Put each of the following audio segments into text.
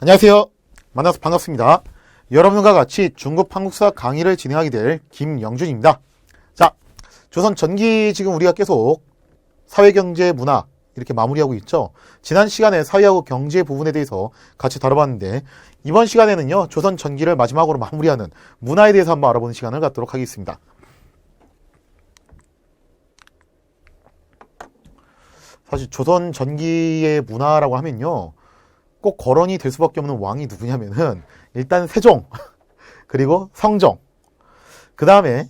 안녕하세요. 만나서 반갑습니다. 여러분과 같이 중국 한국사 강의를 진행하게 될 김영준입니다. 자, 조선 전기 지금 우리가 계속 사회, 경제, 문화 이렇게 마무리하고 있죠. 지난 시간에 사회하고 경제 부분에 대해서 같이 다뤄봤는데 이번 시간에는요, 조선 전기를 마지막으로 마무리하는 문화에 대해서 한번 알아보는 시간을 갖도록 하겠습니다. 사실 조선 전기의 문화라고 하면요, 꼭 거론이 될 수밖에 없는 왕이 누구냐면은 일단 세종, 그리고 성종, 그 다음에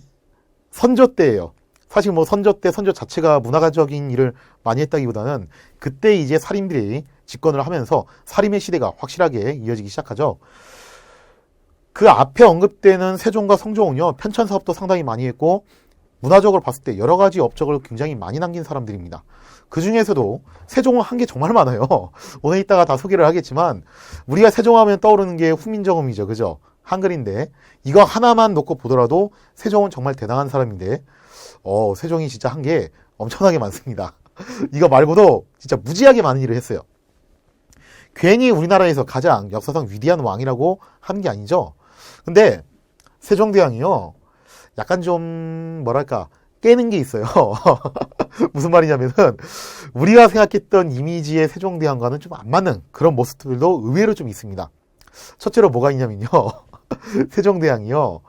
선조 때예요. 사실 뭐 선조 때 선조 자체가 문화가적인 일을 많이 했다기보다는 그때 이제 살인들이 집권을 하면서 살인의 시대가 확실하게 이어지기 시작하죠. 그 앞에 언급되는 세종과 성종은요, 편찬 사업도 상당히 많이 했고 문화적으로 봤을 때 여러 가지 업적을 굉장히 많이 남긴 사람들입니다. 그 중에서도 세종은 한 게 정말 많아요. 오늘 이따가 다 소개를 하겠지만 우리가 세종하면 떠오르는 게 훈민정음이죠. 그죠? 한글인데 이거 하나만 놓고 보더라도 세종은 정말 대단한 사람인데 세종이 진짜 한 게 엄청나게 많습니다. 이거 말고도 진짜 무지하게 많은 일을 했어요. 괜히 우리나라에서 가장 역사상 위대한 왕이라고 하는 게 아니죠. 근데 세종대왕이요, 약간 좀 뭐랄까 깨는 게 있어요. 무슨 말이냐면은 우리가 생각했던 이미지의 세종대왕과는 좀 안 맞는 그런 모습들도 의외로 좀 있습니다. 첫째로 뭐가 있냐면요, 세종대왕이요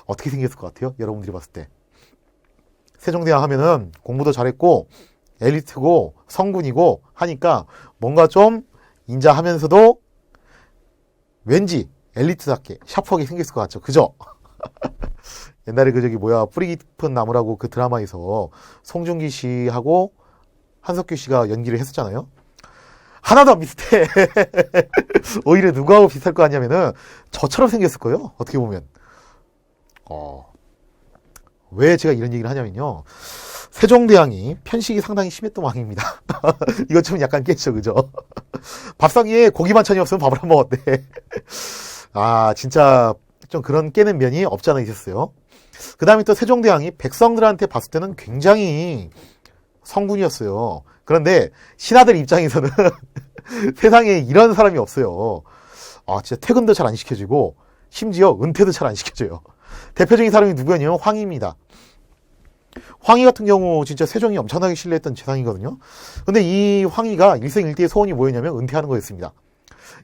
어떻게 생겼을 것 같아요? 여러분들이 봤을 때 세종대왕 하면은 공부도 잘했고 엘리트고 성군이고 하니까 뭔가 좀 인자하면서도 왠지 엘리트답게 샤프하게 생겼을 것 같죠? 그죠? 옛날에 뿌리 깊은 나무라고 그 드라마에서 송중기 씨하고 한석규 씨가 연기를 했었잖아요. 하나도 안 비슷해. 오히려 누구하고 비슷할 거 아니냐면은 저처럼 생겼을 거예요. 어떻게 보면. 왜 제가 이런 얘기를 하냐면요, 세종대왕이 편식이 상당히 심했던 왕입니다. 이거 좀 약간 깼죠, 그죠? 밥상위에 고기 반찬이 없으면 밥을 안 먹었대. 진짜 좀 그런 깨는 면이 없지 않아 있었어요. 그 다음에 또 세종대왕이 백성들한테 봤을 때는 굉장히 성군이었어요. 그런데 신하들 입장에서는 세상에 이런 사람이 없어요. 진짜 퇴근도 잘 안 시켜주고 심지어 은퇴도 잘 안 시켜줘요. 대표적인 사람이 누구였냐면 황희입니다. 황희 같은 경우 진짜 세종이 엄청나게 신뢰했던 재상이거든요. 근데 이 황희가 일생일대의 소원이 뭐였냐면 은퇴하는 거였습니다.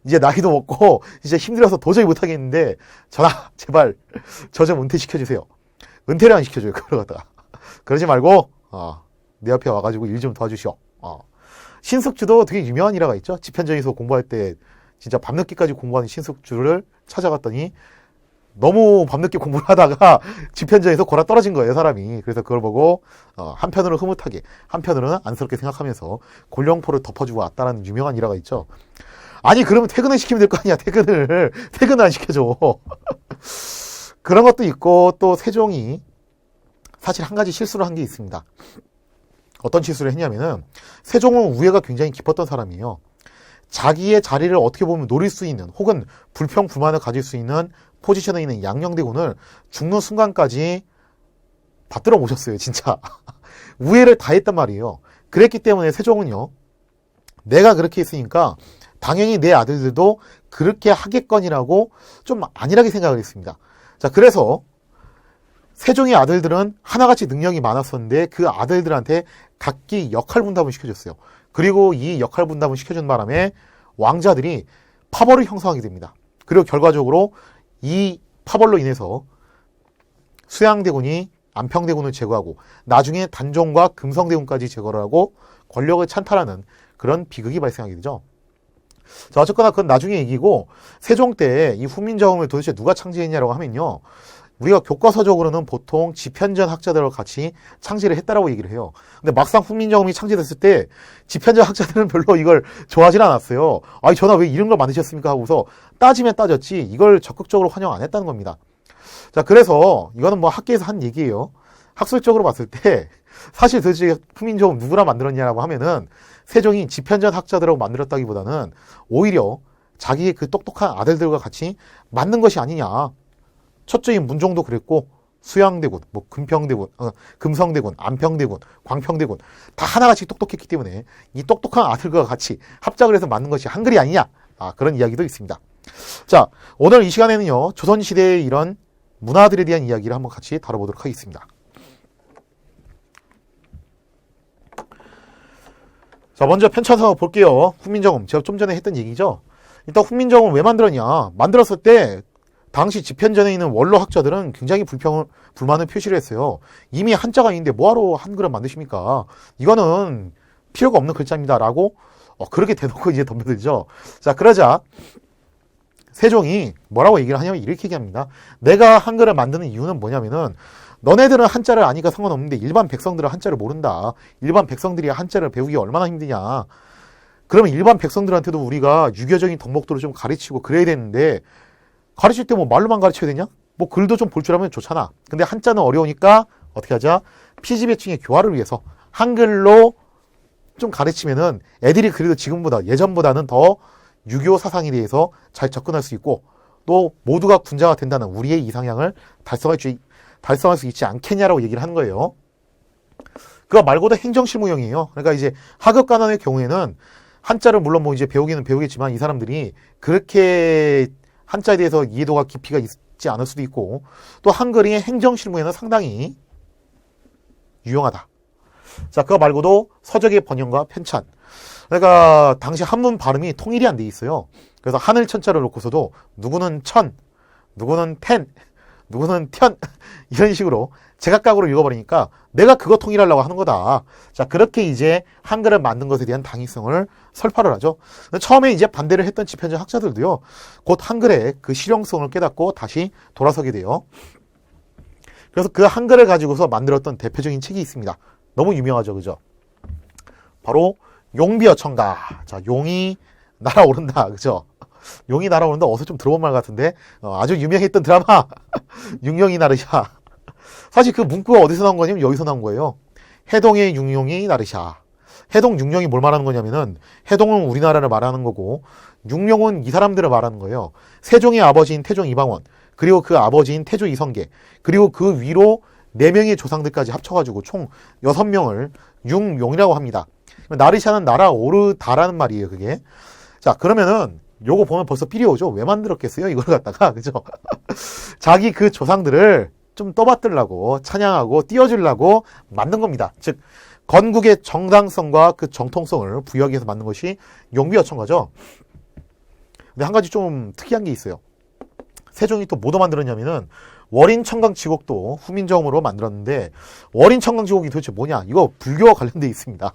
이제 나이도 먹고 이제 힘들어서 도저히 못하겠는데 전하 제발 저 좀 은퇴시켜주세요. 은퇴를 안 시켜줘요. 그걸 갖다가 그러지 말고 내 옆에 와가지고 일 좀 도와주시오. 신숙주도 되게 유명한 일화가 있죠. 집현전에서 공부할 때 진짜 밤늦게까지 공부하는 신숙주를 찾아갔더니 너무 밤늦게 공부를 하다가 집현전에서 골아 떨어진 거예요, 사람이. 그래서 그걸 보고 한편으로는 흐뭇하게 한편으로는 안쓰럽게 생각하면서 골룡포를 덮어주고 왔다라는 유명한 일화가 있죠. 아니 그러면 퇴근을 시키면 될 거 아니야. 퇴근을 안 시켜줘. 그런 것도 있고, 또 세종이 사실 한 가지 실수를 한 게 있습니다. 어떤 실수를 했냐면은 세종은 우애가 굉장히 깊었던 사람이에요. 자기의 자리를 어떻게 보면 노릴 수 있는 혹은 불평 불만을 가질 수 있는 포지션에 있는 양녕대군을 죽는 순간까지 받들어 모셨어요. 진짜 우애를 다 했단 말이에요. 그랬기 때문에 세종은요, 내가 그렇게 했으니까 당연히 내 아들들도 그렇게 하겠거니라고 좀 안일하게 생각을 했습니다. 자, 그래서 세종의 아들들은 하나같이 능력이 많았었는데 그 아들들한테 각기 역할 분담을 시켜줬어요. 그리고 이 역할 분담을 시켜준 바람에 왕자들이 파벌을 형성하게 됩니다. 그리고 결과적으로 이 파벌로 인해서 수양대군이 안평대군을 제거하고 나중에 단종과 금성대군까지 제거를 하고 권력을 찬탈하는 그런 비극이 발생하게 되죠. 자, 어쨌거나 그건 나중에 얘기고, 세종 때 이 훈민정음을 도대체 누가 창제했냐라고 하면요, 우리가 교과서적으로는 보통 집현전 학자들과 같이 창제를 했다라고 얘기를 해요. 근데 막상 훈민정음이 창제됐을 때 집현전 학자들은 별로 이걸 좋아하진 않았어요. 전하 왜 이런 걸 만드셨습니까? 하고서 따지면 따졌지 이걸 적극적으로 환영 안 했다는 겁니다. 자, 그래서 이거는 뭐 학계에서 한 얘기예요. 학술적으로 봤을 때 사실 도대체 훈민정음 누구나 만들었냐라고 하면은 세종이 집현전 학자들하고 만들었다기보다는 오히려 자기의 그 똑똑한 아들들과 같이 만든 것이 아니냐. 첫째인 문종도 그랬고, 수양대군, 금평대군, 금성대군, 안평대군, 광평대군 다 하나같이 똑똑했기 때문에 이 똑똑한 아들과 같이 합작을 해서 만든 것이 한글이 아니냐, 그런 이야기도 있습니다. 자, 오늘 이 시간에는요, 조선시대의 이런 문화들에 대한 이야기를 한번 같이 다뤄보도록 하겠습니다. 자, 먼저 편찬서 볼게요. 훈민정음. 제가 좀 전에 했던 얘기죠. 일단 훈민정음을 왜 만들었냐. 만들었을 때 당시 집현전에 있는 원로 학자들은 굉장히 불만을 표시를 했어요. 이미 한자가 있는데 뭐하러 한글을 만드십니까? 이거는 필요가 없는 글자입니다. 라고 그렇게 대놓고 이제 덤벼들죠. 자, 그러자 세종이 뭐라고 얘기를 하냐면 이렇게 얘기합니다. 내가 한글을 만드는 이유는 뭐냐면은 너네들은 한자를 아니까 상관없는데 일반 백성들은 한자를 모른다. 일반 백성들이 한자를 배우기 얼마나 힘드냐. 그러면 일반 백성들한테도 우리가 유교적인 덕목도를 좀 가르치고 그래야 되는데 가르칠 때 뭐 말로만 가르쳐야 되냐? 뭐 글도 좀 볼 줄 알면 좋잖아. 근데 한자는 어려우니까 어떻게 하자? 피지배층의 교화를 위해서 한글로 좀 가르치면은 애들이 그래도 지금보다 예전보다는 더 유교 사상에 대해서 잘 접근할 수 있고 또 모두가 군자가 된다는 우리의 이상향을 달성할 수 있지 않겠냐라고 얘기를 하는 거예요. 그거 말고도 행정실무형이에요. 그러니까 이제 하급간원의 경우에는 한자를 물론 뭐 이제 배우기는 배우겠지만 이 사람들이 그렇게 한자에 대해서 이해도가 깊이가 있지 않을 수도 있고 또 한글이 행정실무에는 상당히 유용하다. 자, 그거 말고도 서적의 번역과 편찬. 그러니까 당시 한문 발음이 통일이 안 돼 있어요. 그래서 하늘 천자를 놓고서도 누구는 천, 누구는 텐, 누구는 편 이런 식으로 제각각으로 읽어버리니까 내가 그거 통일하려고 하는 거다. 자, 그렇게 이제 한글을 만든 것에 대한 당위성을 설파를 하죠. 처음에 이제 반대를 했던 집현전 학자들도요, 곧 한글의 그 실용성을 깨닫고 다시 돌아서게 돼요. 그래서 그 한글을 가지고서 만들었던 대표적인 책이 있습니다. 너무 유명하죠, 그죠? 바로 용비어천가. 자, 용이 날아오른다, 그죠? 용이 날아오른다. 어서 좀 들어본 말 같은데 아주 유명했던 드라마 융용이 나르샤. 사실 그 문구가 어디서 나온 거냐면 여기서 나온 거예요. 해동의 융용이 나르샤. 해동 융용이 뭘 말하는 거냐면은 해동은 우리나라를 말하는 거고 융용은 이 사람들을 말하는 거예요. 세종의 아버지인 태종 이방원, 그리고 그 아버지인 태조 이성계, 그리고 그 위로 4명의 조상들까지 합쳐가지고 총 6명을 융용이라고 합니다. 나르샤는 날아오르다라는 말이에요, 그게. 자, 그러면은 요거 보면 벌써 삐리 오죠? 왜 만들었겠어요? 이걸 갖다가, 그죠? 자기 그 조상들을 좀 떠받들라고, 찬양하고, 띄워주려고 만든 겁니다. 즉, 건국의 정당성과 그 정통성을 부여하기 위해서 만든 것이 용비어천가죠. 근데 한 가지 좀 특이한 게 있어요. 세종이 또 뭐도 만들었냐면은, 월인청강지곡도 후민정음으로 만들었는데, 월인청강지곡이 도대체 뭐냐? 이거 불교와 관련돼 있습니다.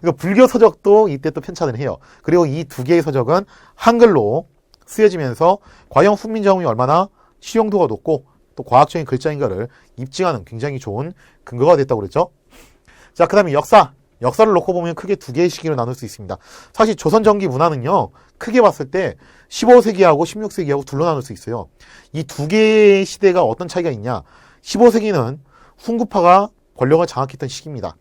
이거 불교 서적도 이때 또 편찬을 해요. 그리고 이 2개의 서적은 한글로 쓰여지면서 과연 훈민정음이 얼마나 실용도가 높고 또 과학적인 글자인가를 입증하는 굉장히 좋은 근거가 됐다고 그랬죠. 자, 그 다음에 역사를 놓고 보면 크게 2개의 시기로 나눌 수 있습니다. 사실 조선전기 문화는요, 크게 봤을 때 15세기하고 16세기하고 둘로 나눌 수 있어요. 이 2개의 시대가 어떤 차이가 있냐? 15세기는 훈구파가 권력을 장악했던 시기입니다.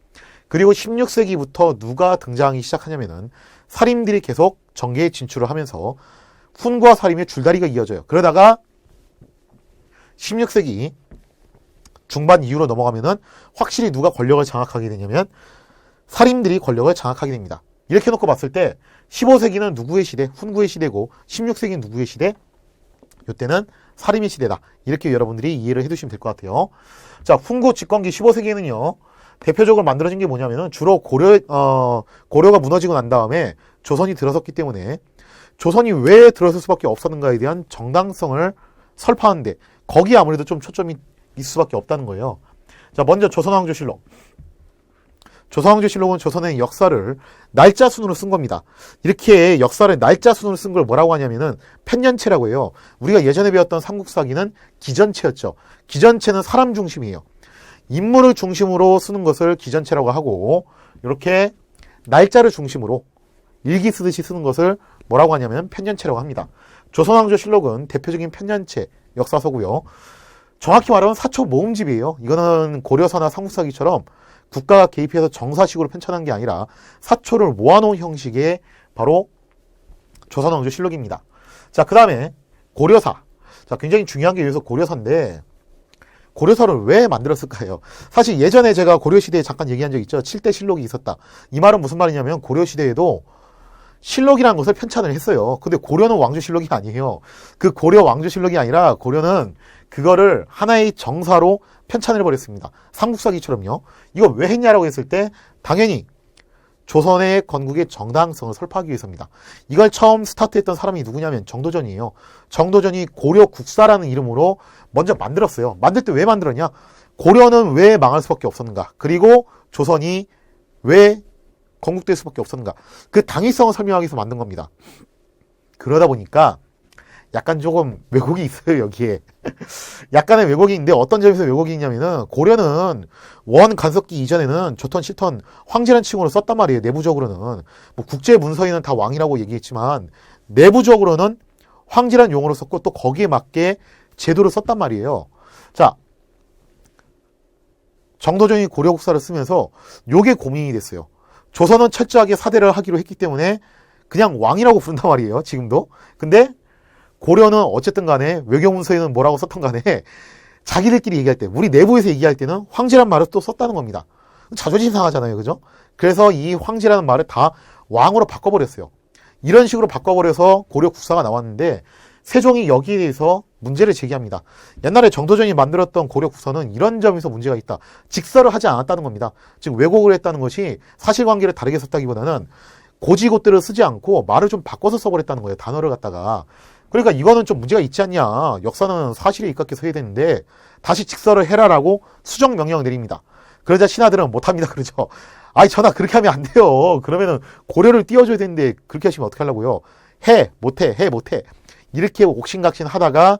그리고 16세기부터 누가 등장하기 시작하냐면은 사림들이 계속 정계에 진출을 하면서 훈과 사림의 줄다리가 이어져요. 그러다가 16세기 중반 이후로 넘어가면은 확실히 누가 권력을 장악하게 되냐면 사림들이 권력을 장악하게 됩니다. 이렇게 놓고 봤을 때 15세기는 누구의 시대? 훈구의 시대고 16세기는 누구의 시대? 이때는 사림의 시대다. 이렇게 여러분들이 이해를 해두시면 될 것 같아요. 자, 훈구 집권기 15세기에는요. 대표적으로 만들어진 게 뭐냐면은 주로 고려가 무너지고 난 다음에 조선이 들어섰기 때문에 조선이 왜 들어설 수밖에 없었는가에 대한 정당성을 설파하는데 거기에 아무래도 좀 초점이 있을 수밖에 없다는 거예요. 자, 먼저 조선왕조실록. 조선왕조실록은 조선의 역사를 날짜 순으로 쓴 겁니다. 이렇게 역사를 날짜 순으로 쓴 걸 뭐라고 하냐면은 편년체라고 해요. 우리가 예전에 배웠던 삼국사기는 기전체였죠. 기전체는 사람 중심이에요. 인물을 중심으로 쓰는 것을 기전체라고 하고 이렇게 날짜를 중심으로 일기 쓰듯이 쓰는 것을 뭐라고 하냐면 편년체라고 합니다. 조선왕조실록은 대표적인 편년체 역사서고요. 정확히 말하면 사초 모음집이에요. 이거는 고려사나 삼국사기처럼 국가가 개입해서 정사식으로 편찬한 게 아니라 사초를 모아놓은 형식의 바로 조선왕조실록입니다. 자, 그 다음에 고려사. 자, 굉장히 중요한 게 여기서 고려사인데 고려사를 왜 만들었을까요? 사실 예전에 제가 고려시대에 잠깐 얘기한 적 있죠. 7대 실록이 있었다. 이 말은 무슨 말이냐면 고려시대에도 실록이라는 것을 편찬을 했어요. 근데 고려는 왕조실록이 아니에요. 그 고려 왕조실록이 아니라 고려는 그거를 하나의 정사로 편찬을 해버렸습니다. 삼국사기처럼요. 이거 왜 했냐라고 했을 때 당연히 조선의 건국의 정당성을 설파하기 위해서입니다. 이걸 처음 스타트했던 사람이 누구냐면 정도전이에요. 정도전이 고려국사라는 이름으로 먼저 만들었어요. 만들 때 왜 만들었냐? 고려는 왜 망할 수밖에 없었는가? 그리고 조선이 왜 건국될 수밖에 없었는가? 그 당위성을 설명하기 위해서 만든 겁니다. 그러다 보니까 약간 조금 왜곡이 있어요, 여기에. 약간의 왜곡이 있는데 어떤 점에서 왜곡이 있냐면은 고려는 원 간섭기 이전에는 조선, 실턴, 황제라는 칭호로 썼단 말이에요. 내부적으로는. 뭐 국제 문서에는 다 왕이라고 얘기했지만 내부적으로는 황제라는 용어로 썼고 또 거기에 맞게 제도를 썼단 말이에요. 자, 정도전이 고려국사를 쓰면서 요게 고민이 됐어요. 조선은 철저하게 사대를 하기로 했기 때문에 그냥 왕이라고 부른단 말이에요. 지금도. 근데 고려는 어쨌든 간에 외교문서에는 뭐라고 썼던 간에 자기들끼리 얘기할 때, 우리 내부에서 얘기할 때는 황제란 말을 또 썼다는 겁니다. 자존심 상하잖아요. 그죠? 그래서 이 황제라는 말을 다 왕으로 바꿔버렸어요. 이런 식으로 바꿔버려서 고려 국사가 나왔는데 세종이 여기에 대해서 문제를 제기합니다. 옛날에 정도전이 만들었던 고려 국사는 이런 점에서 문제가 있다. 직설을 하지 않았다는 겁니다. 즉 왜곡을 했다는 것이 사실관계를 다르게 썼다기보다는 고지고대를 쓰지 않고 말을 좀 바꿔서 써버렸다는 거예요. 단어를 갖다가. 그러니까 이거는 좀 문제가 있지 않냐. 역사는 사실에 입각해서 해야 되는데 다시 직설을 해라라고 수정 명령을 내립니다. 그러자 신하들은 못합니다. 그러죠. 아이 전하 그렇게 하면 안 돼요. 그러면은 고려를 띄워줘야 되는데 그렇게 하시면 어떻게 하려고요. 해 못해 이렇게 옥신각신 하다가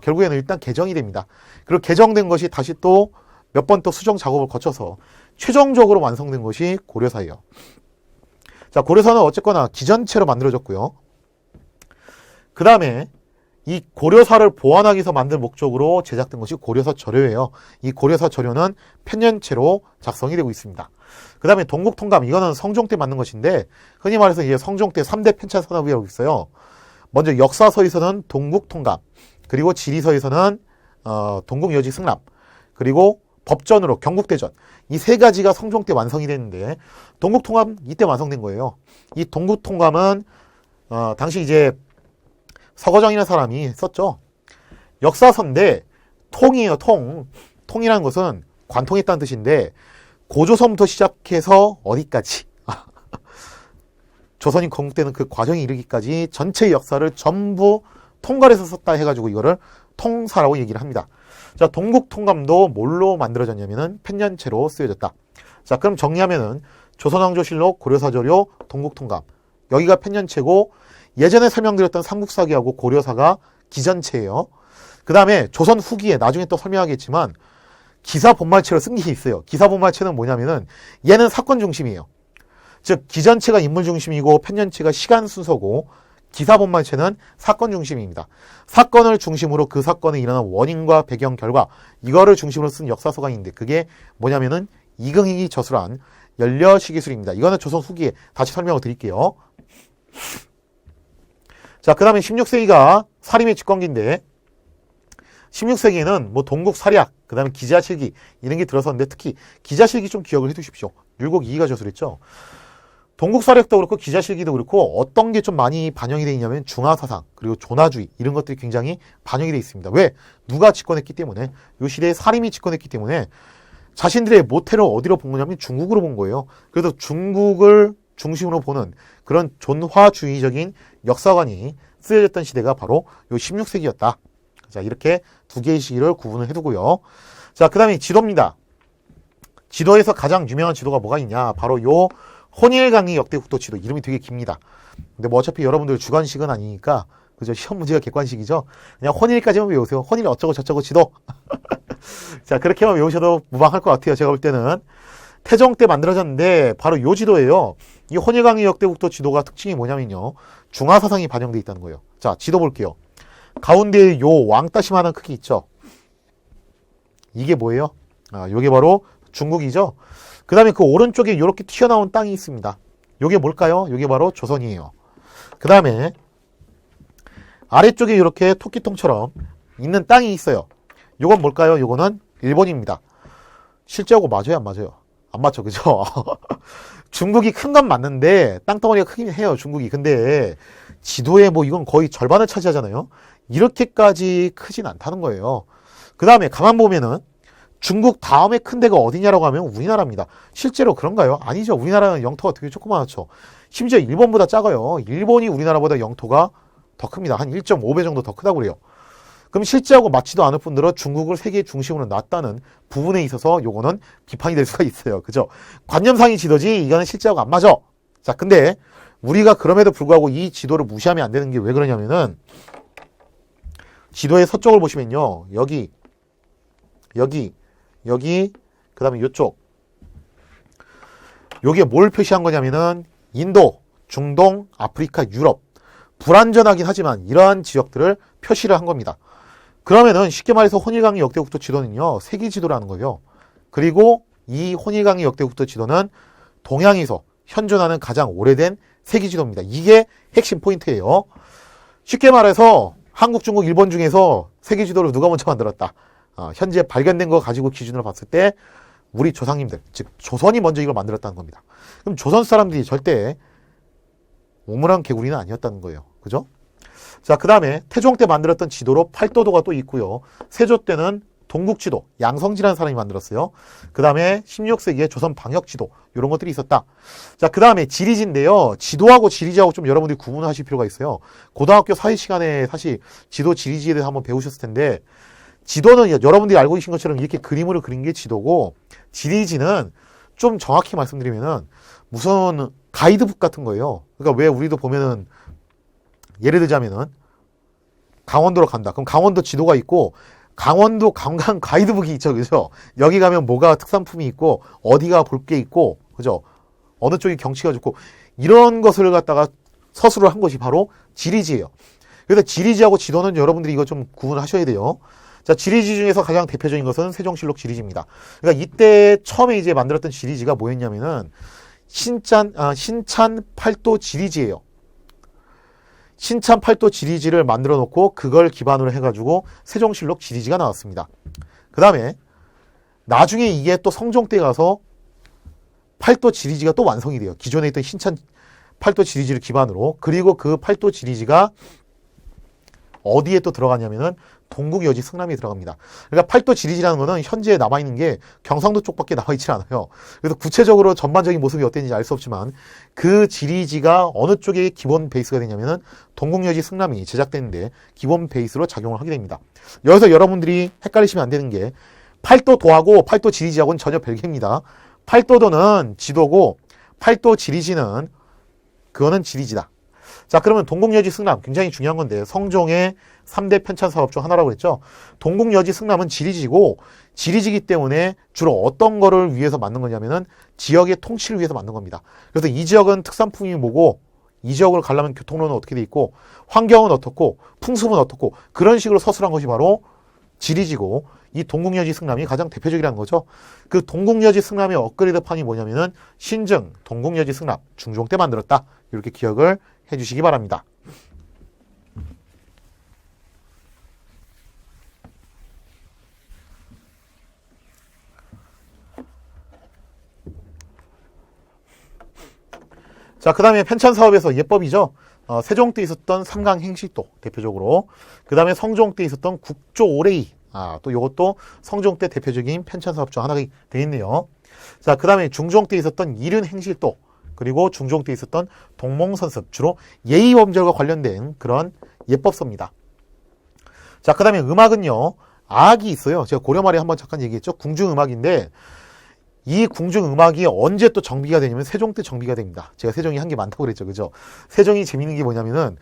결국에는 일단 개정이 됩니다. 그리고 개정된 것이 다시 또 몇 번 또 수정 작업을 거쳐서 최종적으로 완성된 것이 고려사예요. 자, 고려사는 어쨌거나 기전체로 만들어졌고요. 그 다음에 이 고려사를 보완하기 위해서 만든 목적으로 제작된 것이 고려사 저료예요. 이 고려사 저료는 편년체로 작성이 되고 있습니다. 그 다음에 동국통감, 이거는 성종 때 만든 것인데 흔히 말해서 이제 성종 때 3대 편찬 산업이라고 있어요. 먼저 역사서에서는 동국통감, 그리고 지리서에서는 동국여지승람, 그리고 법전으로 경국대전, 이 세 가지가 성종 때 완성이 됐는데 동국통감 이때 완성된 거예요. 이 동국통감은 당시 이제 서거정이라는 사람이 썼죠. 역사서인데 통이에요. 통이라는 것은 관통했다는 뜻인데 고조선부터 시작해서 어디까지 조선이 건국되는 그 과정에 이르기까지 전체 역사를 전부 통괄해서 썼다 해가지고 이거를 통사라고 얘기를 합니다. 자, 동국통감도 뭘로 만들어졌냐면은 편년체로 쓰여졌다. 자, 그럼 정리하면은 조선왕조실록, 고려사저료, 동국통감, 여기가 편년체고 예전에 설명드렸던 삼국사기하고 고려사가 기전체예요. 그 다음에 조선 후기에 나중에 또 설명하겠지만 기사본말체로 쓴 게 있어요. 기사본말체는 뭐냐면은 얘는 사건 중심이에요. 즉 기전체가 인물 중심이고 편년체가 시간 순서고 기사본말체는 사건 중심입니다. 사건을 중심으로 그 사건에 일어난 원인과 배경, 결과 이거를 중심으로 쓴 역사서가 있는데 그게 뭐냐면은 이긍익이 저술한 연려시기술입니다. 이거는 조선 후기에 다시 설명을 드릴게요. 자, 그 다음에 16세기가 사림의 집권기인데 16세기에는 뭐 동국사략, 그 다음에 기자실기 이런 게 들어섰는데 특히 기자실기 좀 기억을 해두십시오. 율곡 이이가 저술했죠. 동국사략도 그렇고 기자실기도 그렇고 어떤 게 좀 많이 반영이 되어 있냐면 중화사상 그리고 조나주의 이런 것들이 굉장히 반영이 되어 있습니다. 왜? 누가 집권했기 때문에 이 시대에 사림이 집권했기 때문에 자신들의 모태를 어디로 본 거냐면 중국으로 본 거예요. 그래서 중국을 중심으로 보는 그런 존화주의적인 역사관이 쓰여졌던 시대가 바로 요 16세기였다. 자, 이렇게 두 개의 시기를 구분을 해두고요. 자, 그 다음에 지도입니다. 지도에서 가장 유명한 지도가 뭐가 있냐? 바로 요 혼일강의 역대국도 지도. 이름이 되게 깁니다. 근데 뭐 어차피 여러분들 주관식은 아니니까 그죠? 시험 문제가 객관식이죠. 그냥 혼일까지만 외우세요. 혼일 어쩌고 저쩌고 지도. 자, 그렇게만 외우셔도 무방할 것 같아요. 제가 볼 때는. 태종 때 만들어졌는데 바로 요 지도예요. 이 혼일강의 역대국도 지도가 특징이 뭐냐면요. 중화사상이 반영되어 있다는 거예요. 자, 지도 볼게요. 가운데에 요 왕따시만한 크기 있죠. 이게 뭐예요? 요게 바로 중국이죠. 그 다음에 그 오른쪽에 요렇게 튀어나온 땅이 있습니다. 요게 뭘까요? 요게 바로 조선이에요. 그 다음에 아래쪽에 이렇게 토끼통처럼 있는 땅이 있어요. 요건 뭘까요? 요거는 일본입니다. 실제하고 맞아요, 안 맞아요? 안 맞죠, 그죠? 중국이 큰 건 맞는데 땅덩어리가 크긴 해요, 중국이. 근데 지도에 뭐 이건 거의 절반을 차지하잖아요. 이렇게까지 크진 않다는 거예요. 그 다음에 가만 보면은 중국 다음에 큰 데가 어디냐라고 하면 우리나라입니다. 실제로 그런가요? 아니죠. 우리나라는 영토가 되게 조그맣죠. 심지어 일본보다 작아요. 일본이 우리나라보다 영토가 더 큽니다. 한 1.5배 정도 더 크다고 그래요. 그럼 실제하고 맞지도 않을 뿐더러 중국을 세계의 중심으로 놨다는 부분에 있어서 요거는 비판이 될 수가 있어요. 그죠? 관념상의 지도지 이거는 실제하고 안 맞아. 자, 근데 우리가 그럼에도 불구하고 이 지도를 무시하면 안 되는 게 왜 그러냐면은 지도의 서쪽을 보시면요. 여기, 그 다음에 요쪽. 요게 뭘 표시한 거냐면은 인도, 중동, 아프리카, 유럽. 불안전하긴 하지만 이러한 지역들을 표시를 한 겁니다. 그러면은 쉽게 말해서 혼일강의 역대국도 지도는요. 세계 지도라는 거예요. 그리고 이 혼일강의 역대국도 지도는 동양에서 현존하는 가장 오래된 세계 지도입니다. 이게 핵심 포인트예요. 쉽게 말해서 한국, 중국, 일본 중에서 세계 지도를 누가 먼저 만들었다. 현재 발견된 거 가지고 기준으로 봤을 때 우리 조상님들, 즉 조선이 먼저 이걸 만들었다는 겁니다. 그럼 조선 사람들이 절대 우물안 개구리는 아니었다는 거예요. 그죠? 자, 그 다음에 태종 때 만들었던 지도로 팔도도가 또 있고요. 세조 때는 동국지도, 양성지라는 사람이 만들었어요. 그 다음에 16세기에 조선 방역지도, 이런 것들이 있었다. 자, 그 다음에 지리지인데요. 지도하고 지리지하고 좀 여러분들이 구분하실 필요가 있어요. 고등학교 사회 시간에 사실 지도, 지리지에 대해서 한번 배우셨을 텐데, 지도는 여러분들이 알고 계신 것처럼 이렇게 그림으로 그린 게 지도고, 지리지는 좀 정확히 말씀드리면은 무슨 가이드북 같은 거예요. 그러니까 왜 우리도 보면은 예를 들자면은 강원도로 간다. 그럼 강원도 지도가 있고 강원도 관광 가이드북이 있죠. 그죠? 여기 가면 뭐가 특산품이 있고 어디가 볼 게 있고 그죠? 어느 쪽이 경치가 좋고 이런 것을 갖다가 서술을 한 것이 바로 지리지예요. 그래서 지리지하고 지도는 여러분들이 이거 좀 구분하셔야 돼요. 자, 지리지 중에서 가장 대표적인 것은 세종실록 지리지입니다. 그러니까 이때 처음에 이제 만들었던 지리지가 뭐였냐면은 신찬 팔도 지리지예요. 신찬 팔도 지리지를 만들어 놓고 그걸 기반으로 해가지고 세종실록 지리지가 나왔습니다. 그 다음에 나중에 이게 또 성종 때 가서 팔도 지리지가 또 완성이 돼요. 기존에 있던 신찬 팔도 지리지를 기반으로. 그리고 그 팔도 지리지가 어디에 또 들어가냐면은 동국여지 승람이 들어갑니다. 그러니까 팔도 지리지라는 거는 현재 남아있는 게 경상도 쪽밖에 남아있지 않아요. 그래서 구체적으로 전반적인 모습이 어땠는지 알 수 없지만 그 지리지가 어느 쪽에 기본 베이스가 되냐면은 동국여지 승람이 제작되는데 기본 베이스로 작용을 하게 됩니다. 여기서 여러분들이 헷갈리시면 안 되는 게 팔도도하고 팔도 지리지하고는 전혀 별개입니다. 팔도도는 지도고 팔도 지리지는 그거는 지리지다. 자, 그러면 동국여지 승람 굉장히 중요한 건데 성종의 3대 편찬 사업 중 하나라고 했죠. 동국여지 승람은 지리지고 지리지기 때문에 주로 어떤 거를 위해서 만든 거냐면은 지역의 통치를 위해서 만든 겁니다. 그래서 이 지역은 특산품이 뭐고 이 지역을 가려면 교통로는 어떻게 돼 있고 환경은 어떻고 풍습은 어떻고 그런 식으로 서술한 것이 바로 지리지고 이 동국여지 승람이 가장 대표적이라는 거죠. 그 동국여지 승람의 업그레이드판이 뭐냐면은 신증 동국여지 승람 중종 때 만들었다. 이렇게 기억을 해주시기 바랍니다. 자, 그 다음에 편찬 사업에서 예법이죠. 세종 때 있었던 삼강행시도 대표적으로. 그 다음에 성종 때 있었던 국조오레이. 또 이것도 성종 때 대표적인 편찬 사업 중 하나가 되겠네요. 자, 그 다음에 중종 때 있었던 일윤행실도. 그리고 중종 때 있었던 동몽선습. 주로 예의범절과 관련된 그런 예법서입니다. 자, 그 다음에 음악은요. 악이 있어요. 제가 고려 말에 한번 잠깐 얘기했죠. 궁중음악인데 이 궁중음악이 언제 또 정비가 되냐면 세종 때 정비가 됩니다. 제가 세종이 한 게 많다고 그랬죠. 그죠? 세종이 재밌는 게 뭐냐면은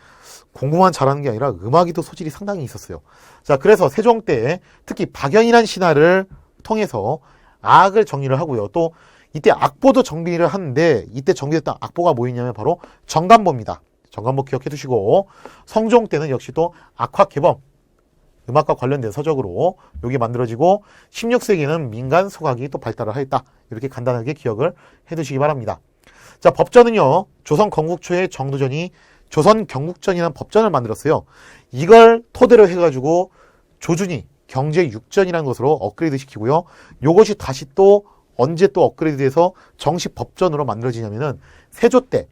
공부만 잘하는 게 아니라 음악이 또 소질이 상당히 있었어요. 자, 그래서 세종 때 특히 박연이라는 신하를 통해서 악을 정리를 하고요. 또 이때 악보도 정비를 하는데 이때 정비됐던 악보가 뭐였냐면 바로 정간보입니다. 정간보 기억해 두시고 성종 때는 역시 또 악화개범 음악과 관련된 서적으로 여기 만들어지고 16세기에는 민간 소각이 또 발달을 하였다. 이렇게 간단하게 기억을 해두시기 바랍니다. 자, 법전은요. 조선 건국초에 정두전이 조선 경국전이라는 법전을 만들었어요. 이걸 토대로 해가지고 조준이 경제 육전이라는 것으로 업그레이드 시키고요. 요것이 다시 또 언제 또 업그레이드돼서 정식 법전으로 만들어지냐면은 세조 때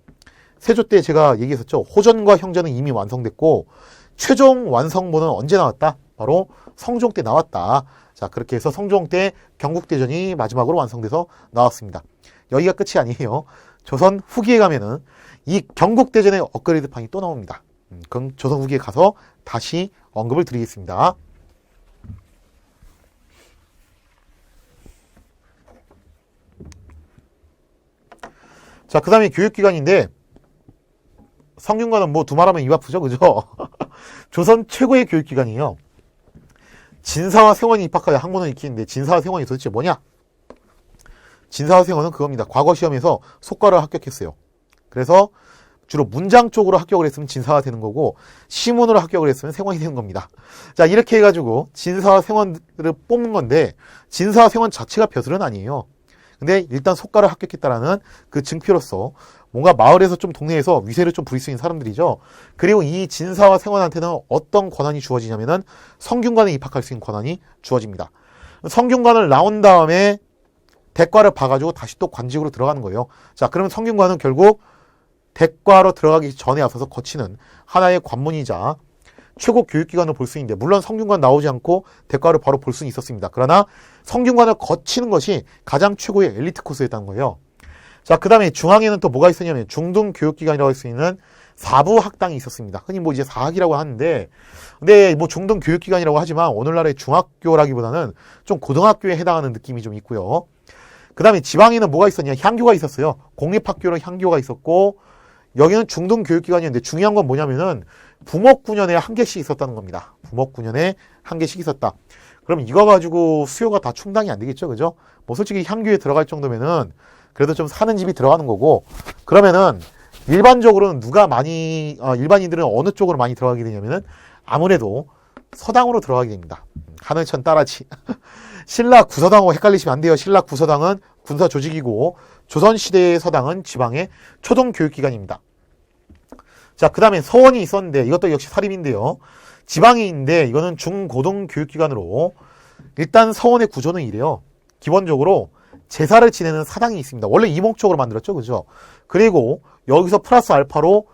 제가 얘기했었죠. 호전과 형전은 이미 완성됐고 최종 완성본은 언제 나왔다? 바로 성종 때 나왔다. 자, 그렇게 해서 성종 때 경국대전이 마지막으로 완성돼서 나왔습니다. 여기가 끝이 아니에요. 조선 후기에 가면은 이 경국대전의 업그레이드판이 또 나옵니다. 그럼 조선 후기에 가서 다시 언급을 드리겠습니다. 자, 그 다음에 교육기관인데 성균관은 뭐 두말하면 입 아프죠, 그죠? 조선 최고의 교육기관이에요. 진사와 세원이 입학하여 학문을 익히는데 진사와 세원이 도대체 뭐냐? 진사와 세원은 그겁니다. 과거 시험에서 속과를 합격했어요. 그래서 주로 문장 쪽으로 합격을 했으면 진사가 되는 거고 시문으로 합격을 했으면 세원이 되는 겁니다. 자, 이렇게 해가지고 진사와 세원을 뽑는 건데 진사와 세원 자체가 벼슬은 아니에요. 근데 일단 속과를 합격했다라는 그 증표로서 뭔가 마을에서 좀 동네에서 위세를 좀 부릴 수 있는 사람들이죠. 그리고 이 진사와 세원한테는 어떤 권한이 주어지냐면은 성균관에 입학할 수 있는 권한이 주어집니다. 성균관을 나온 다음에 대과를 봐가지고 다시 또 관직으로 들어가는 거예요. 자, 그러면 성균관은 결국 대과로 들어가기 전에 앞서서 거치는 하나의 관문이자 최고 교육기관을 볼 수 있는데 물론 성균관 나오지 않고 대과를 바로 볼 수는 있었습니다. 그러나 성균관을 거치는 것이 가장 최고의 엘리트 코스였다는 거예요. 자, 그 다음에 중앙에는 또 뭐가 있었냐면 중등교육기관이라고 할 수 있는 사부학당이 있었습니다. 흔히 뭐 이제 사학이라고 하는데 근데 뭐 중등교육기관이라고 하지만 오늘날의 중학교라기보다는 좀 고등학교에 해당하는 느낌이 좀 있고요. 그 다음에 지방에는 뭐가 있었냐? 향교가 있었어요. 공립학교는 향교가 있었고 여기는 중등교육기관이었는데 중요한 건 뭐냐면은 부목군연에 한 개씩 있었다는 겁니다. 부목군연에 한 개씩 있었다. 그럼 이거 가지고 수요가 다 충당이 안 되겠죠, 그죠? 뭐 솔직히 향교에 들어갈 정도면은 그래도 좀 사는 집이 들어가는 거고 그러면은 일반적으로는 누가 많이 일반인들은 어느 쪽으로 많이 들어가게 되냐면은 아무래도 서당으로 들어가게 됩니다. 하늘천 따라지. 신라 구서당하고 헷갈리시면 안 돼요. 신라 구서당은 군사 조직이고 조선시대의 서당은 지방의 초등교육기관입니다. 자, 그 다음에 서원이 있었는데 이것도 역시 사립인데요. 지방에 있는데 이거는 중고등교육기관으로 일단 서원의 구조는 이래요. 기본적으로 제사를 지내는 사당이 있습니다. 원래 이 목적으로 만들었죠, 그죠? 그리고 여기서 플러스 알파로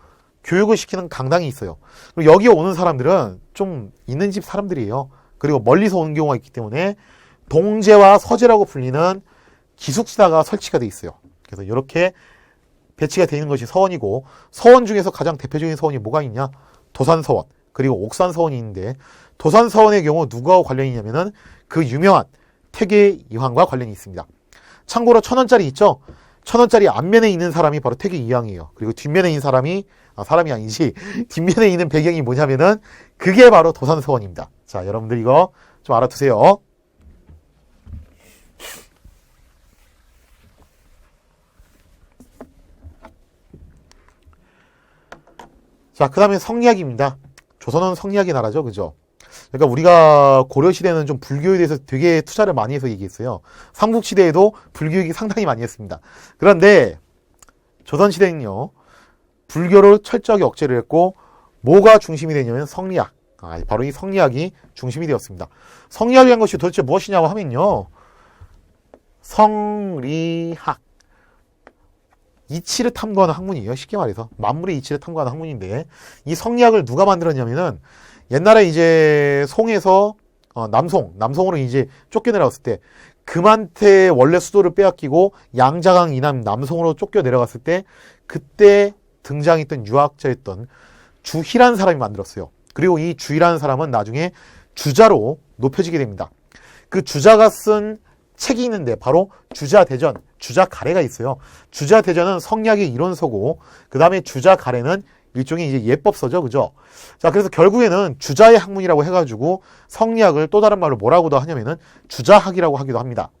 교육을 시키는 강당이 있어요. 그리고 여기에 오는 사람들은 좀 있는 집 사람들이에요. 그리고 멀리서 오는 경우가 있기 때문에 동제와 서제라고 불리는 기숙사가 설치가 돼 있어요. 그래서 이렇게 배치가 되어 있는 것이 서원이고 서원 중에서 가장 대표적인 서원이 뭐가 있냐? 도산서원 그리고 옥산서원이 있는데 도산서원의 경우 누구와 관련이 있냐면은 그 유명한 태계 이황과 관련이 있습니다. 참고로 1,000원짜리 있죠? 1,000원짜리 앞면에 있는 사람이 바로 태계 이황이에요. 그리고 뒷면에 있는 사람이 사람이 아니지 뒷면에 있는 배경이 뭐냐면은 그게 바로 도산서원입니다. 자, 여러분들 이거 좀 알아두세요. 자, 그 다음에 성리학입니다. 조선은 성리학의 나라죠, 그죠? 그러니까 우리가 고려시대는 좀 불교에 대해서 되게 투자를 많이 해서 얘기했어요. 삼국시대에도 불교육이 상당히 많이 했습니다. 그런데 조선시대는요, 불교를 철저하게 억제를 했고 뭐가 중심이 되냐면 성리학. 바로 이 성리학이 중심이 되었습니다. 성리학이라는 것이 도대체 무엇이냐고 하면요, 성리학. 이치를 탐구하는 학문이에요. 쉽게 말해서 만물의 이치를 탐구하는 학문인데 이 성리학을 누가 만들었냐면은 옛날에 이제 송에서 남송으로 이제 쫓겨내려갔을 때 금한테 원래 수도를 빼앗기고 양자강 이남 남송으로 쫓겨내려갔을 때 그때 등장했던 유학자였던 주희라는 사람이 만들었어요. 그리고 이 주희라는 사람은 나중에 주자로 높여지게 됩니다. 그 주자가 쓴 책이 있는데 바로 주자대전, 주자가래가 있어요. 주자대전은 성리학의 이론서고 그 다음에 주자가래는 일종의 이제 예법서죠, 그죠? 자, 그래서 결국에는 주자의 학문이라고 해가지고 성리학을 또 다른 말로 뭐라고도 하냐면은 주자학이라고 하기도 합니다.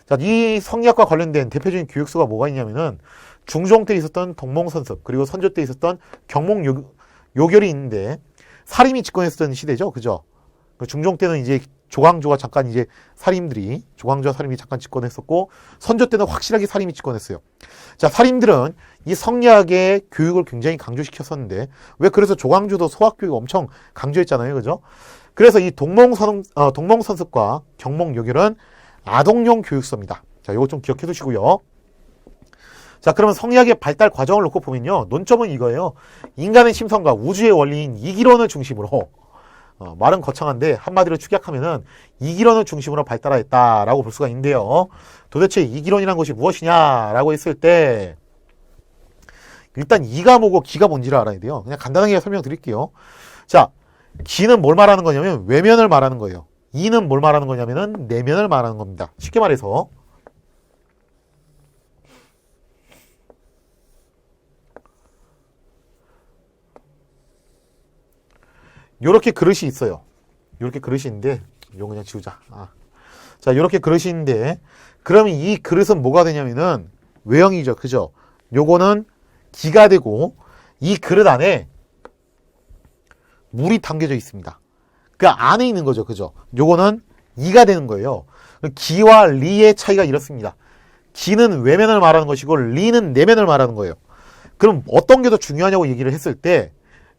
자, 이 성리학과 관련된 대표적인 교육서가 뭐가 있냐면은 중종 때 있었던 동몽선습 그리고 선조 때 있었던 경몽요결이 있는데 사림이 집권했었던 시대죠, 그죠? 중종 때는 이제 조광조가 잠깐 이제 조광조와 사림이 잠깐 집권했었고 선조 때는 확실하게 사림이 집권했어요. 자, 사림들은 이 성리학의 교육을 굉장히 강조시켰었는데 왜 그래서 조광조도 소학교육 엄청 강조했잖아요, 그죠? 그래서 이 동몽선습과 경몽요결은 아동용 교육서입니다. 자, 요거 좀 기억해 두시고요. 자, 그러면 성리학의 발달 과정을 놓고 보면요. 논점은 이거예요. 인간의 심성과 우주의 원리인 이기론을 중심으로 말은 거창한데 한마디로 축약하면은 이기론을 중심으로 발달하였다라고 볼 수가 있는데요. 도대체 이기론이란 것이 무엇이냐라고 했을 때 일단 이가 뭐고 기가 뭔지를 알아야 돼요. 그냥 간단하게 설명드릴게요. 자, 기는 뭘 말하는 거냐면 외면을 말하는 거예요. 이는 뭘 말하는 거냐면은 내면을 말하는 겁니다. 쉽게 말해서 요렇게 그릇이 있어요. 요렇게 그릇이 있는데 요거 그냥 지우자. 자, 요렇게 그릇이 있는데 그러면 이 그릇은 뭐가 되냐면은 외형이죠. 그죠? 요거는 기가 되고 이 그릇 안에 물이 담겨져 있습니다. 그 안에 있는 거죠. 그죠? 요거는 이가 되는 거예요. 기와 리의 차이가 이렇습니다. 기는 외면을 말하는 것이고 리는 내면을 말하는 거예요. 그럼 어떤 게 더 중요하냐고 얘기를 했을 때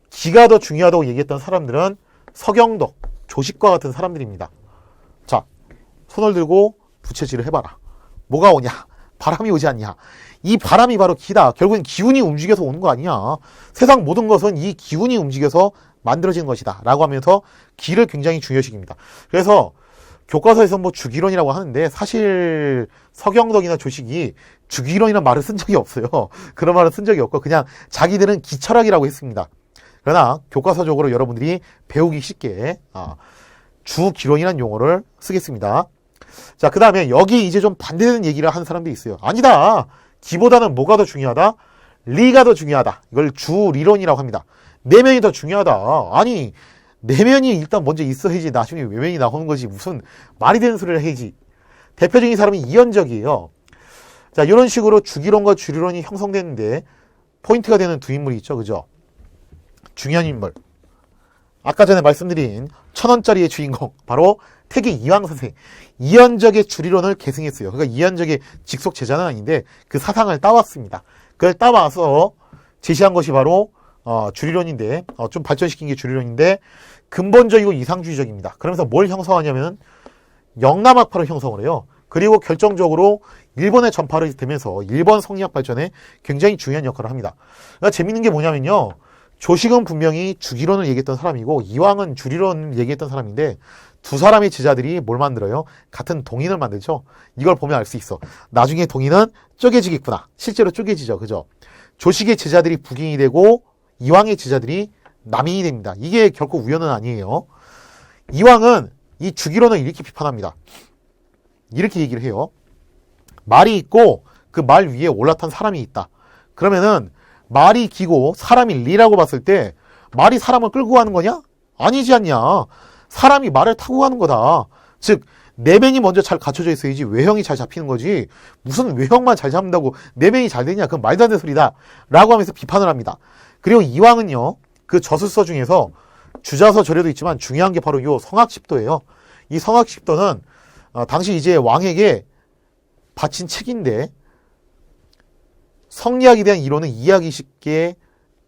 기가 더 중요하다고 얘기했던 사람들은 서경덕, 조식과 같은 사람들입니다. 자, 손을 들고 부채질을 해봐라. 뭐가 오냐? 바람이 오지 않냐? 이 바람이 바로 기다. 결국엔 기운이 움직여서 오는 거 아니야. 세상 모든 것은 이 기운이 움직여서 만들어지는 것이다. 라고 하면서 기를 굉장히 중요시합니다. 그래서 교과서에서 뭐 주기론이라고 하는데 사실 서경덕이나 조식이 주기론이라는 말을 쓴 적이 없어요. 그런 말을 쓴 적이 없고 그냥 자기들은 기철학이라고 했습니다. 그러나 교과서적으로 여러분들이 배우기 쉽게 주기론이라는 용어를 쓰겠습니다. 자, 그 다음에 여기 이제 좀 반대되는 얘기를 하는 사람도 있어요. 아니다. 기보다는 뭐가 더 중요하다? 리가 더 중요하다. 이걸 주리론이라고 합니다. 내면이 더 중요하다. 아니, 내면이 일단 먼저 있어야지 나중에 외면이 나오는 거지. 무슨 말이 되는 소리를 해야지. 대표적인 사람이 이현적이에요. 자, 이런 식으로 주기론과 주리론이 형성되는데 포인트가 되는 두 인물이 있죠. 그죠? 중요한 인물. 아까 전에 말씀드린 1,000원짜리의 주인공. 바로 태계 이황 선생. 이현적의 주리론을 계승했어요. 그러니까 이현적의 직속 제자는 아닌데 그 사상을 따왔습니다. 그걸 따와서 제시한 것이 바로 주리론인데 좀 발전시킨 게 주리론인데 근본적이고 이상주의적입니다. 그러면서 뭘 형성하냐면 영남학파를 형성을 해요. 그리고 결정적으로 일본에 전파를 되면서 일본 성리학 발전에 굉장히 중요한 역할을 합니다. 그러니까 재밌는 게 뭐냐면요. 조식은 분명히 주기론을 얘기했던 사람이고 이황은 주리론을 얘기했던 사람인데 두 사람의 제자들이 뭘 만들어요? 같은 동인을 만들죠. 이걸 보면 알 수 있어. 나중에 동인은 쪼개지겠구나. 실제로 쪼개지죠. 그죠? 조식의 제자들이 북인이 되고 이황의 제자들이 남인이 됩니다. 이게 결코 우연은 아니에요. 이황은 이 주기론을 이렇게 비판합니다. 이렇게 얘기를 해요. 말이 있고 그 말 위에 올라탄 사람이 있다. 그러면은 말이 기고 사람이 리라고 봤을 때 말이 사람을 끌고 가는 거냐? 아니지 않냐. 사람이 말을 타고 가는 거다. 즉 내면이 먼저 잘 갖춰져 있어야지 외형이 잘 잡히는 거지. 무슨 외형만 잘 잡는다고 내면이 잘 되냐. 그건 말도 안 되는 소리다. 라고 하면서 비판을 합니다. 그리고 이황은요. 그 저술서 중에서 주자서 절에도 있지만 중요한 게 바로 이 성학십도예요. 이 성학십도는 당시 이제 왕에게 바친 책인데 성리학에 대한 이론을 이해하기 쉽게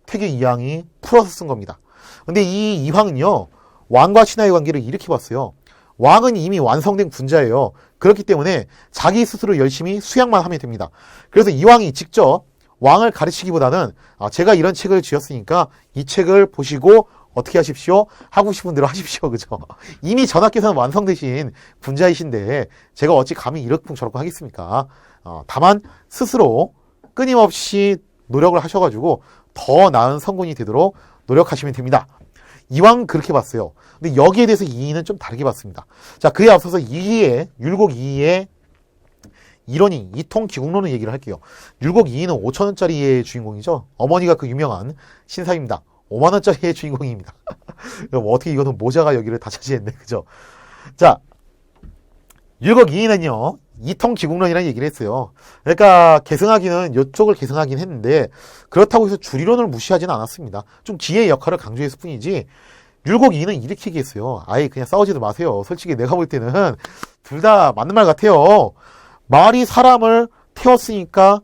태계 이황이 풀어서 쓴 겁니다. 근데 이 이황은요. 왕과 신하의 관계를 이렇게 봤어요. 왕은 이미 완성된 군자예요. 그렇기 때문에 자기 스스로 열심히 수양만 하면 됩니다. 그래서 이황이 직접 왕을 가르치기보다는 제가 이런 책을 지었으니까 이 책을 보시고 어떻게 하십시오? 하고 싶은 대로 하십시오. 그죠? 이미 전하께서는 완성되신 군자이신데 제가 어찌 감히 이렇쿵저렇쿵 하겠습니까? 다만 스스로 끊임없이 노력을 하셔가지고 더 나은 성군이 되도록 노력하시면 됩니다. 이왕 그렇게 봤어요. 근데 여기에 대해서 이의는 좀 다르게 봤습니다. 자, 그에 앞서서 율곡 이의의 이론이 이통기국론을 얘기를 할게요. 율곡 이의는 5,000원짜리의 주인공이죠. 어머니가 그 유명한 신사입니다. 50,000원짜리의 주인공입니다. 어떻게 이거는 모자가 여기를 다 차지했네. 그죠? 자, 율곡 이의는요. 이통기국론이라는 얘기를 했어요. 그러니까 계승하기는 이쪽을 계승하긴 했는데 그렇다고 해서 주리론을 무시하지는 않았습니다. 좀 기의 역할을 강조했을 뿐이지 율곡 이의는 이렇게 얘기했어요. 아예 그냥 싸우지도 마세요. 솔직히 내가 볼 때는 둘 다 맞는 말 같아요. 말이 사람을 태웠으니까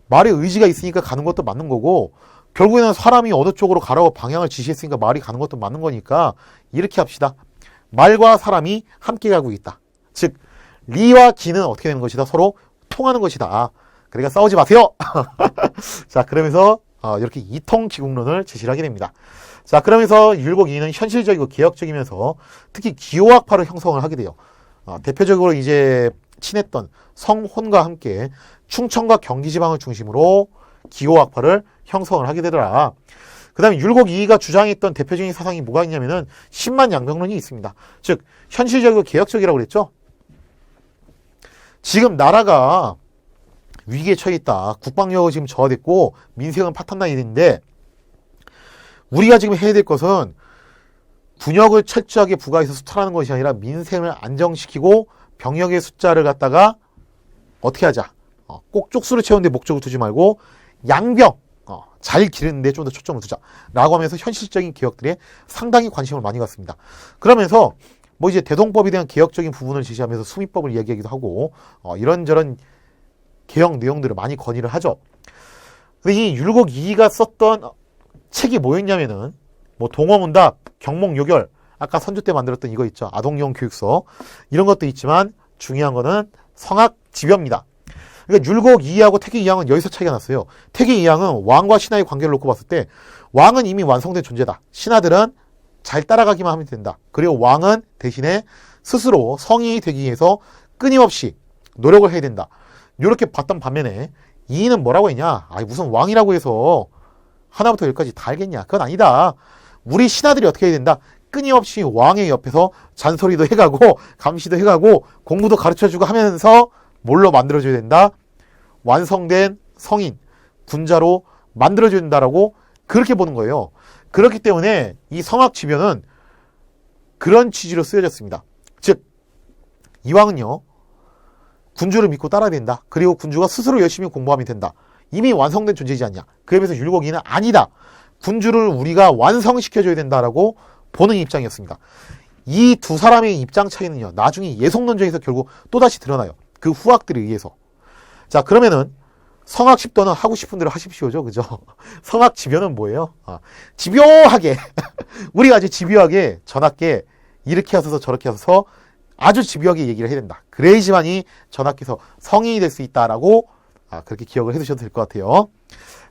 말의 의지가 있으니까 가는 것도 맞는 거고 결국에는 사람이 어느 쪽으로 가라고 방향을 지시했으니까 말이 가는 것도 맞는 거니까 이렇게 합시다. 말과 사람이 함께 가고 있다. 즉 리와 기는 어떻게 되는 것이다? 서로 통하는 것이다. 그러니까 싸우지 마세요. 자, 그러면서 이렇게 이통기국론을 제시를 하게 됩니다. 자, 그러면서 율곡이는 현실적이고 개혁적이면서 특히 기호학파를 형성을 하게 돼요. 대표적으로 이제 친했던 성혼과 함께 충청과 경기 지방을 중심으로 기호학파를 형성을 하게 되더라. 그 다음에 율곡 이이가 주장했던 대표적인 사상이 뭐가 있냐면은 10만 양병론이 있습니다. 즉 현실적이고 개혁적이라고 그랬죠. 지금 나라가 위기에 처해 있다. 국방력은 지금 저하됐고 민생은 파탄나게 됐는데 우리가 지금 해야 될 것은 군역을 철저하게 부과해서 수탈하는 것이 아니라 민생을 안정시키고 병력의 숫자를 갖다가 어떻게 하자. 꼭 쪽수를 채우는데 목적을 두지 말고 양병 잘 기르는데 좀 더 초점을 두자 라고 하면서 현실적인 개혁들에 상당히 관심을 많이 갖습니다. 그러면서 뭐 이제 대동법에 대한 개혁적인 부분을 제시하면서 수미법을 이야기하기도 하고 이런저런 개혁 내용들을 많이 건의를 하죠. 근데 이 율곡 이이가 썼던 책이 뭐였냐면은 뭐 동어문답, 경목요결, 아까 선조 때 만들었던 이거 있죠. 아동용 교육서 이런 것도 있지만 중요한 거는 성학집여입니다. 그러니까 율곡 이이하고 태계 이항은 여기서 차이가 났어요. 태계 이항은 왕과 신하의 관계를 놓고 봤을 때 왕은 이미 완성된 존재다. 신하들은 잘 따라가기만 하면 된다. 그리고 왕은 대신에 스스로 성인이 되기 위해서 끊임없이 노력을 해야 된다. 이렇게 봤던 반면에 이이는 뭐라고 했냐? 무슨 왕이라고 해서 하나부터 열까지 다 알겠냐? 그건 아니다. 우리 신하들이 어떻게 해야 된다? 끊임없이 왕의 옆에서 잔소리도 해가고 감시도 해가고 공부도 가르쳐주고 하면서 뭘로 만들어줘야 된다? 완성된 성인, 군자로 만들어줘야 된다라고 그렇게 보는 거예요. 그렇기 때문에 이 성학집여는 그런 취지로 쓰여졌습니다. 즉 이왕은요 군주를 믿고 따라야 된다. 그리고 군주가 스스로 열심히 공부하면 된다. 이미 완성된 존재이지 않냐. 그러면서 율곡이는 아니다. 군주를 우리가 완성시켜줘야 된다라고 보는 입장이었습니다. 이 두 사람의 입장 차이는요. 나중에 예속론전에서 결국 또다시 드러나요. 그 후학들에 의해서. 자, 그러면은 성학십도는 하고 싶은 대로 하십시오죠. 그죠? 성학집여는 뭐예요? 집요하게 우리가 아주 집요하게 전학계 이렇게 하셔서 저렇게 하셔서 아주 집요하게 얘기를 해야 된다. 그래야지만이 전학계에서 성인이 될 수 있다라고 그렇게 기억을 해두셔도 될 것 같아요.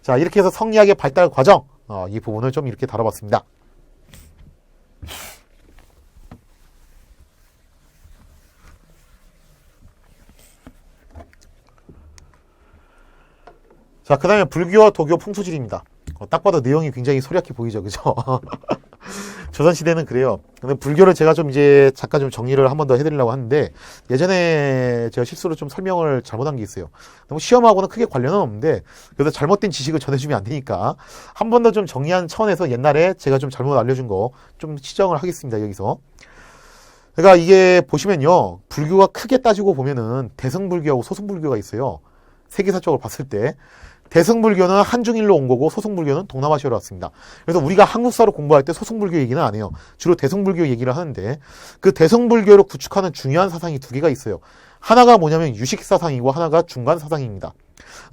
자, 이렇게 해서 성리학의 발달 과정 이 부분을 좀 이렇게 다뤄봤습니다. 자, 그 다음에 불교와 도교 풍수지리입니다. 딱 봐도 내용이 굉장히 소략해 보이죠. 그죠? 조선시대는 그래요. 근데 불교를 제가 좀 이제 잠깐 좀 정리를 한 번 더 해드리려고 하는데, 예전에 제가 실수로 좀 설명을 잘못한 게 있어요. 너무 시험하고는 크게 관련은 없는데, 그래서 잘못된 지식을 전해주면 안 되니까, 한 번 더 좀 정리한 차원에서 옛날에 제가 좀 잘못 알려준 거 좀 시정을 하겠습니다. 여기서. 그러니까 이게 보시면요. 불교가 크게 따지고 보면은 대승불교하고 소승불교가 있어요. 세계사적으로 봤을 때. 대승불교는 한중일로 온 거고 소승불교는 동남아시아로 왔습니다. 그래서 우리가 한국사로 공부할 때 소승불교 얘기는 안 해요. 주로 대승불교 얘기를 하는데 그 대승불교를 구축하는 중요한 사상이 두 개가 있어요. 하나가 뭐냐면 유식사상이고 하나가 중간사상입니다.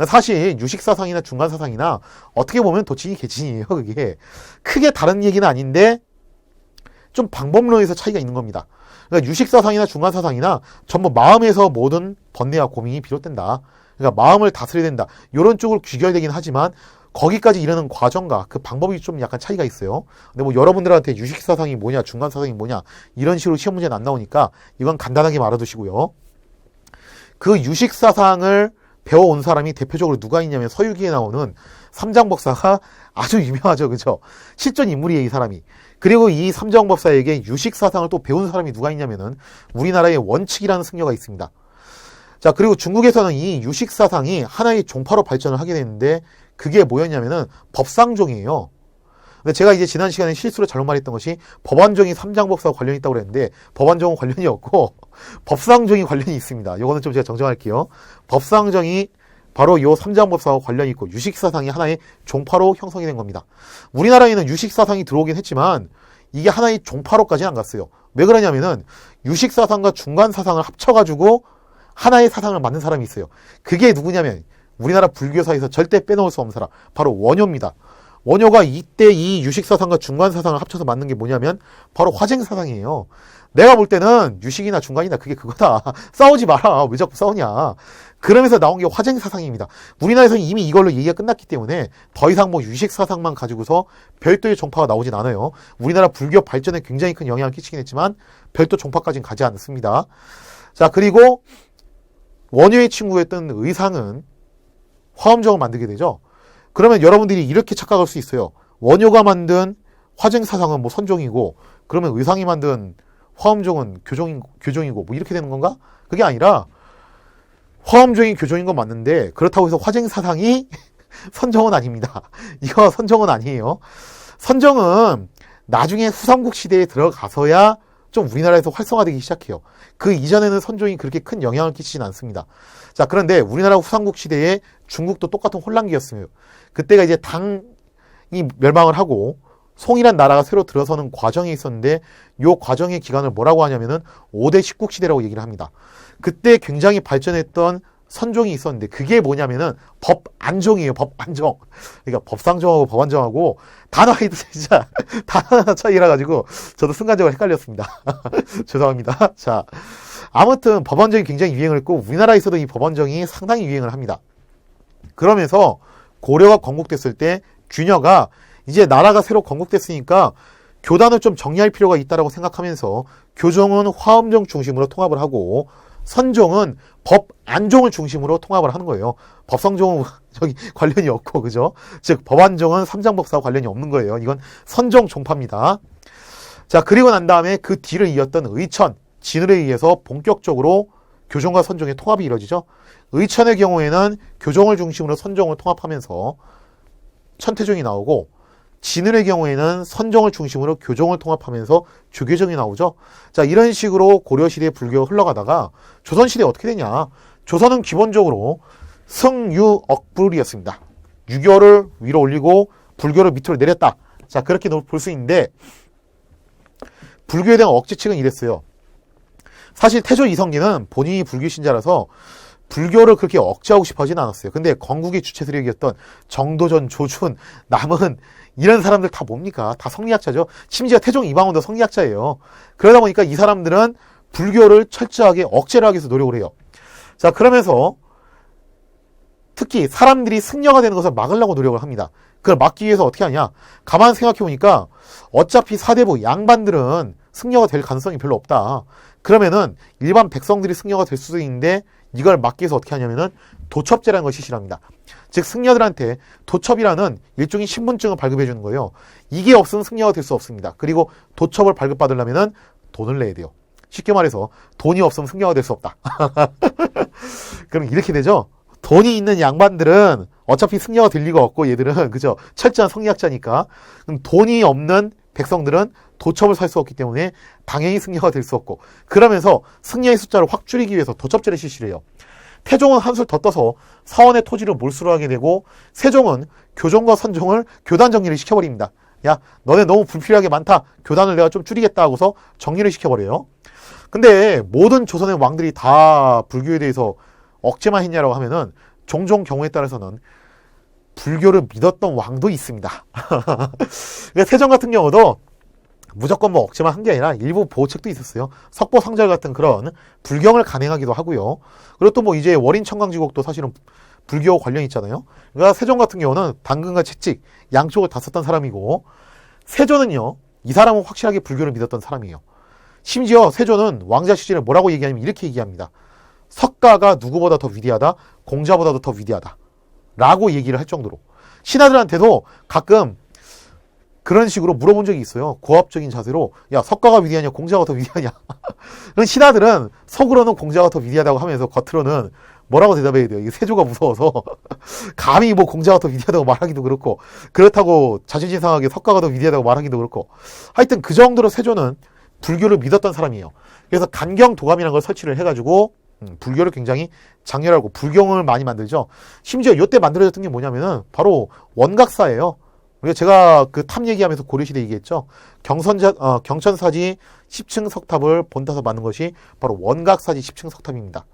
사실 유식사상이나 중간사상이나 어떻게 보면 도친이 개친이에요. 그게 크게 다른 얘기는 아닌데 좀 방법론에서 차이가 있는 겁니다. 그러니까 유식사상이나 중간사상이나 전부 마음에서 모든 번뇌와 고민이 비롯된다. 그러니까 마음을 다스려야 된다. 이런 쪽으로 귀결되긴 하지만 거기까지 이르는 과정과 그 방법이 좀 약간 차이가 있어요. 근데 뭐 여러분들한테 유식사상이 뭐냐, 중간사상이 뭐냐 이런 식으로 시험 문제는 안 나오니까 이건 간단하게 말아두시고요. 그 유식사상을 배워온 사람이 대표적으로 누가 있냐면 서유기에 나오는 삼장법사가 아주 유명하죠. 그죠? 실존 인물이에요, 이 사람이. 그리고 이 삼장법사에게 유식사상을 또 배운 사람이 누가 있냐면은 우리나라의 원칙이라는 승려가 있습니다. 자, 그리고 중국에서는 이 유식사상이 하나의 종파로 발전을 하게 되는데 그게 뭐였냐면은 법상종이에요. 근데 제가 이제 지난 시간에 실수로 잘못 말했던 것이 법안종이 삼장법사와 관련이 있다고 그랬는데 법안종은 관련이 없고 법상종이 관련이 있습니다. 이거는 좀 제가 정정할게요. 법상종이 바로 이 삼장법사와 관련이 있고 유식사상이 하나의 종파로 형성이 된 겁니다. 우리나라에는 유식사상이 들어오긴 했지만 이게 하나의 종파로까지는 안 갔어요. 왜 그러냐면은 유식사상과 중간사상을 합쳐가지고 하나의 사상을 만든 사람이 있어요. 그게 누구냐면 우리나라 불교사에서 절대 빼놓을 수 없는 사람, 바로 원효입니다. 원효가 이때 이 유식사상과 중간사상을 합쳐서 만든 게 뭐냐면 바로 화쟁사상이에요. 내가 볼 때는 유식이나 중간이나 그게 그거다. 싸우지 마라. 왜 자꾸 싸우냐. 그러면서 나온 게 화쟁사상입니다. 우리나라에서는 이미 이걸로 얘기가 끝났기 때문에 더 이상 뭐 유식사상만 가지고서 별도의 종파가 나오진 않아요. 우리나라 불교 발전에 굉장히 큰 영향을 끼치긴 했지만 별도 종파까지는 가지 않습니다. 자, 그리고 원효의 친구였던 의상은 화엄정을 만들게 되죠. 그러면 여러분들이 이렇게 착각할 수 있어요. 원효가 만든 화쟁사상은 뭐 선종이고, 그러면 의상이 만든 화엄종은 교종이고, 뭐 이렇게 되는 건가? 그게 아니라, 화엄종이 교종인 건 맞는데, 그렇다고 해서 화쟁사상이 선종은 아닙니다. 이거 선종은 아니에요. 선종은 나중에 후삼국 시대에 들어가서야 좀 우리나라에서 활성화되기 시작해요. 그 이전에는 선종이 그렇게 큰 영향을 끼치진 않습니다. 자, 그런데 우리나라 후삼국 시대에 중국도 똑같은 혼란기였어요. 그때가 이제 당이 멸망을 하고 송이란 나라가 새로 들어서는 과정이 있었는데 이 과정의 기간을 뭐라고 하냐면은 5대 십국시대라고 얘기를 합니다. 그때 굉장히 발전했던 선종이 있었는데 그게 뭐냐면은 법안종이에요. 법안종. 그러니까 법상종하고 법안종하고 단어에도 진짜 단어 차이라 가지고 저도 순간적으로 헷갈렸습니다. 죄송합니다. 자, 아무튼 법안종이 굉장히 유행을 했고 우리나라에서도 이 법안종이 상당히 유행을 합니다. 그러면서 고려가 건국됐을 때 균여가 이제 나라가 새로 건국됐으니까 교단을 좀 정리할 필요가 있다라고 생각하면서 교종은 화엄종 중심으로 통합을 하고 선종은 법안종을 중심으로 통합을 하는 거예요. 법성종은 저기 관련이 없고, 그죠? 즉, 법안종은 삼장법사와 관련이 없는 거예요. 이건 선종 종파입니다. 자, 그리고 난 다음에 그 뒤를 이었던 의천, 진을에 의해서 본격적으로 교종과 선종의 통합이 이루어지죠. 의천의 경우에는 교종을 중심으로 선종을 통합하면서 천태종이 나오고, 진을의 경우에는 선종을 중심으로 교종을 통합하면서 조계종이 나오죠. 자, 이런 식으로 고려시대의 불교가 흘러가다가 조선시대에 어떻게 되냐. 조선은 기본적으로 승유억불이었습니다. 유교를 위로 올리고 불교를 밑으로 내렸다. 자, 그렇게 볼 수 있는데 불교에 대한 억지 측은 이랬어요. 사실 태조 이성계는 본인이 불교 신자라서 불교를 그렇게 억제하고 싶어 하진 않았어요. 근데 건국의 주체 세력이었던 정도전, 조준, 남은 이런 사람들 다 뭡니까? 다 성리학자죠. 심지어 태종 이방원도 성리학자예요. 그러다 보니까 이 사람들은 불교를 철저하게 억제를 하기 위해서 노력을 해요. 자, 그러면서 특히 사람들이 승려가 되는 것을 막으려고 노력을 합니다. 그걸 막기 위해서 어떻게 하냐? 가만 생각해 보니까 어차피 사대부 양반들은 승려가 될 가능성이 별로 없다. 그러면은 일반 백성들이 승려가 될 수도 있는데 이걸 막기 위해서 어떻게 하냐면은 도첩제라는 것이 실합니다. 즉 승려들한테 도첩이라는 일종의 신분증을 발급해 주는 거예요. 이게 없으면 승려가 될 수 없습니다. 그리고 도첩을 발급받으려면은 돈을 내야 돼요. 쉽게 말해서 돈이 없으면 승려가 될 수 없다. 그럼 이렇게 되죠. 돈이 있는 양반들은 어차피 승려가 될 리가 없고 얘들은 그죠? 철저한 성리학자니까. 그럼 돈이 없는 백성들은 도첩을 살 수 없기 때문에 당연히 승려가 될 수 없고 그러면서 승려의 숫자를 확 줄이기 위해서 도첩제를 실시를 해요. 태종은 한술 더 떠서 사원의 토지를 몰수로 하게 되고 세종은 교종과 선종을 교단 정리를 시켜버립니다. 야, 너네 너무 불필요하게 많다. 교단을 내가 좀 줄이겠다 하고서 정리를 시켜버려요. 근데 모든 조선의 왕들이 다 불교에 대해서 억제만 했냐라고 하면은 종종 경우에 따라서는 불교를 믿었던 왕도 있습니다. 그러니까 세종 같은 경우도 무조건 뭐 억제만 한 게 아니라 일부 보호책도 있었어요. 석보상절 같은 그런 불경을 간행하기도 하고요. 그리고 또 뭐 이제 월인 청강지국도 사실은 불교 관련이 있잖아요. 그러니까 세종 같은 경우는 당근과 채찍 양쪽을 다 썼던 사람이고 세조는요. 이 사람은 확실하게 불교를 믿었던 사람이에요. 심지어 세조는 왕자 시절에 뭐라고 얘기하냐면 이렇게 얘기합니다. 석가가 누구보다 더 위대하다. 공자보다도 더 위대하다. 라고 얘기를 할 정도로 신하들한테도 가끔 그런 식으로 물어본 적이 있어요. 고압적인 자세로 야 석가가 위대하냐 공자가 더 위대하냐. 그런 신하들은 속으로는 공자가 더 위대하다고 하면서 겉으로는 뭐라고 대답해야 돼요. 이게 세조가 무서워서 감히 뭐 공자가 더 위대하다고 말하기도 그렇고 그렇다고 자존심 상하게 석가가 더 위대하다고 말하기도 그렇고 하여튼 그 정도로 세조는 불교를 믿었던 사람이에요. 그래서 간경도감이라는 걸 설치를 해가지고 불교를 굉장히 장렬하고 불경을 많이 만들죠. 심지어 이때 만들어졌던 게 뭐냐면은 바로 원각사예요. 우리가 제가 그 탑 얘기하면서 고려시대 얘기했죠. 경천사지 10층 석탑을 본따서 만든 것이 바로 원각사지 10층 석탑입니다.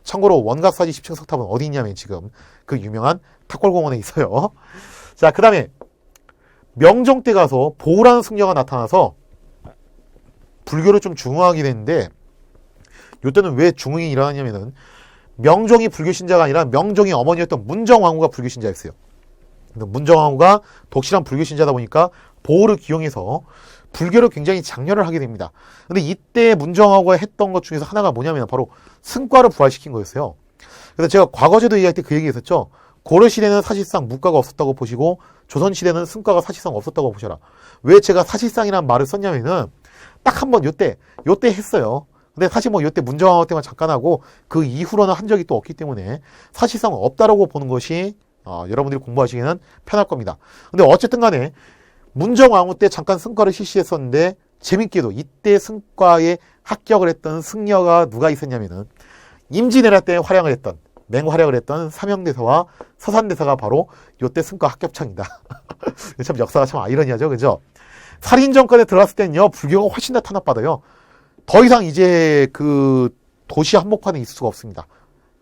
참고로 원각사지 10층 석탑은 어디 있냐면 지금 그 유명한 탁골공원에 있어요. 자, 그 다음에 명종 때 가서 보우라는 승려가 나타나서 불교를 좀 중흥하게 됐는데, 이때는 왜 중흥이 일어나냐면은 명종이 불교 신자가 아니라 명종의 어머니였던 문정왕후가 불교 신자였어요. 문정왕후가 독실한 불교 신자다 보니까 보우를 기용해서 불교를 굉장히 장려를 하게 됩니다. 근데 이때 문정왕후가 했던 것 중에서 하나가 뭐냐면 바로 승과를 부활시킨 거였어요. 그래서 제가 과거제도 얘기할 때 그 얘기 했었죠. 고려시대는 사실상 무과가 없었다고 보시고 조선시대는 승과가 사실상 없었다고 보셔라. 왜 제가 사실상이라는 말을 썼냐면은 딱 한 번 요때 했어요. 근데 사실 뭐 요때 문정왕후 때만 잠깐 하고 그 이후로는 한 적이 또 없기 때문에 사실상 없다라고 보는 것이 여러분들이 공부하시기에는 편할 겁니다. 근데 어쨌든 간에 문정왕후 때 잠깐 승과를 실시했었는데 재밌게도 이때 승과에 합격을 했던 승려가 누가 있었냐면은 임진왜란 때 활약을 했던 맹활약을 했던 삼형대사와 서산대사가 바로 요때 승과 합격창이다. 참 역사가 참 아이러니하죠, 그죠? 살인정권에 들어갔을 때는요 불교가 훨씬 더 탄압받아요. 더 이상 이제 그 도시 한복판에 있을 수가 없습니다.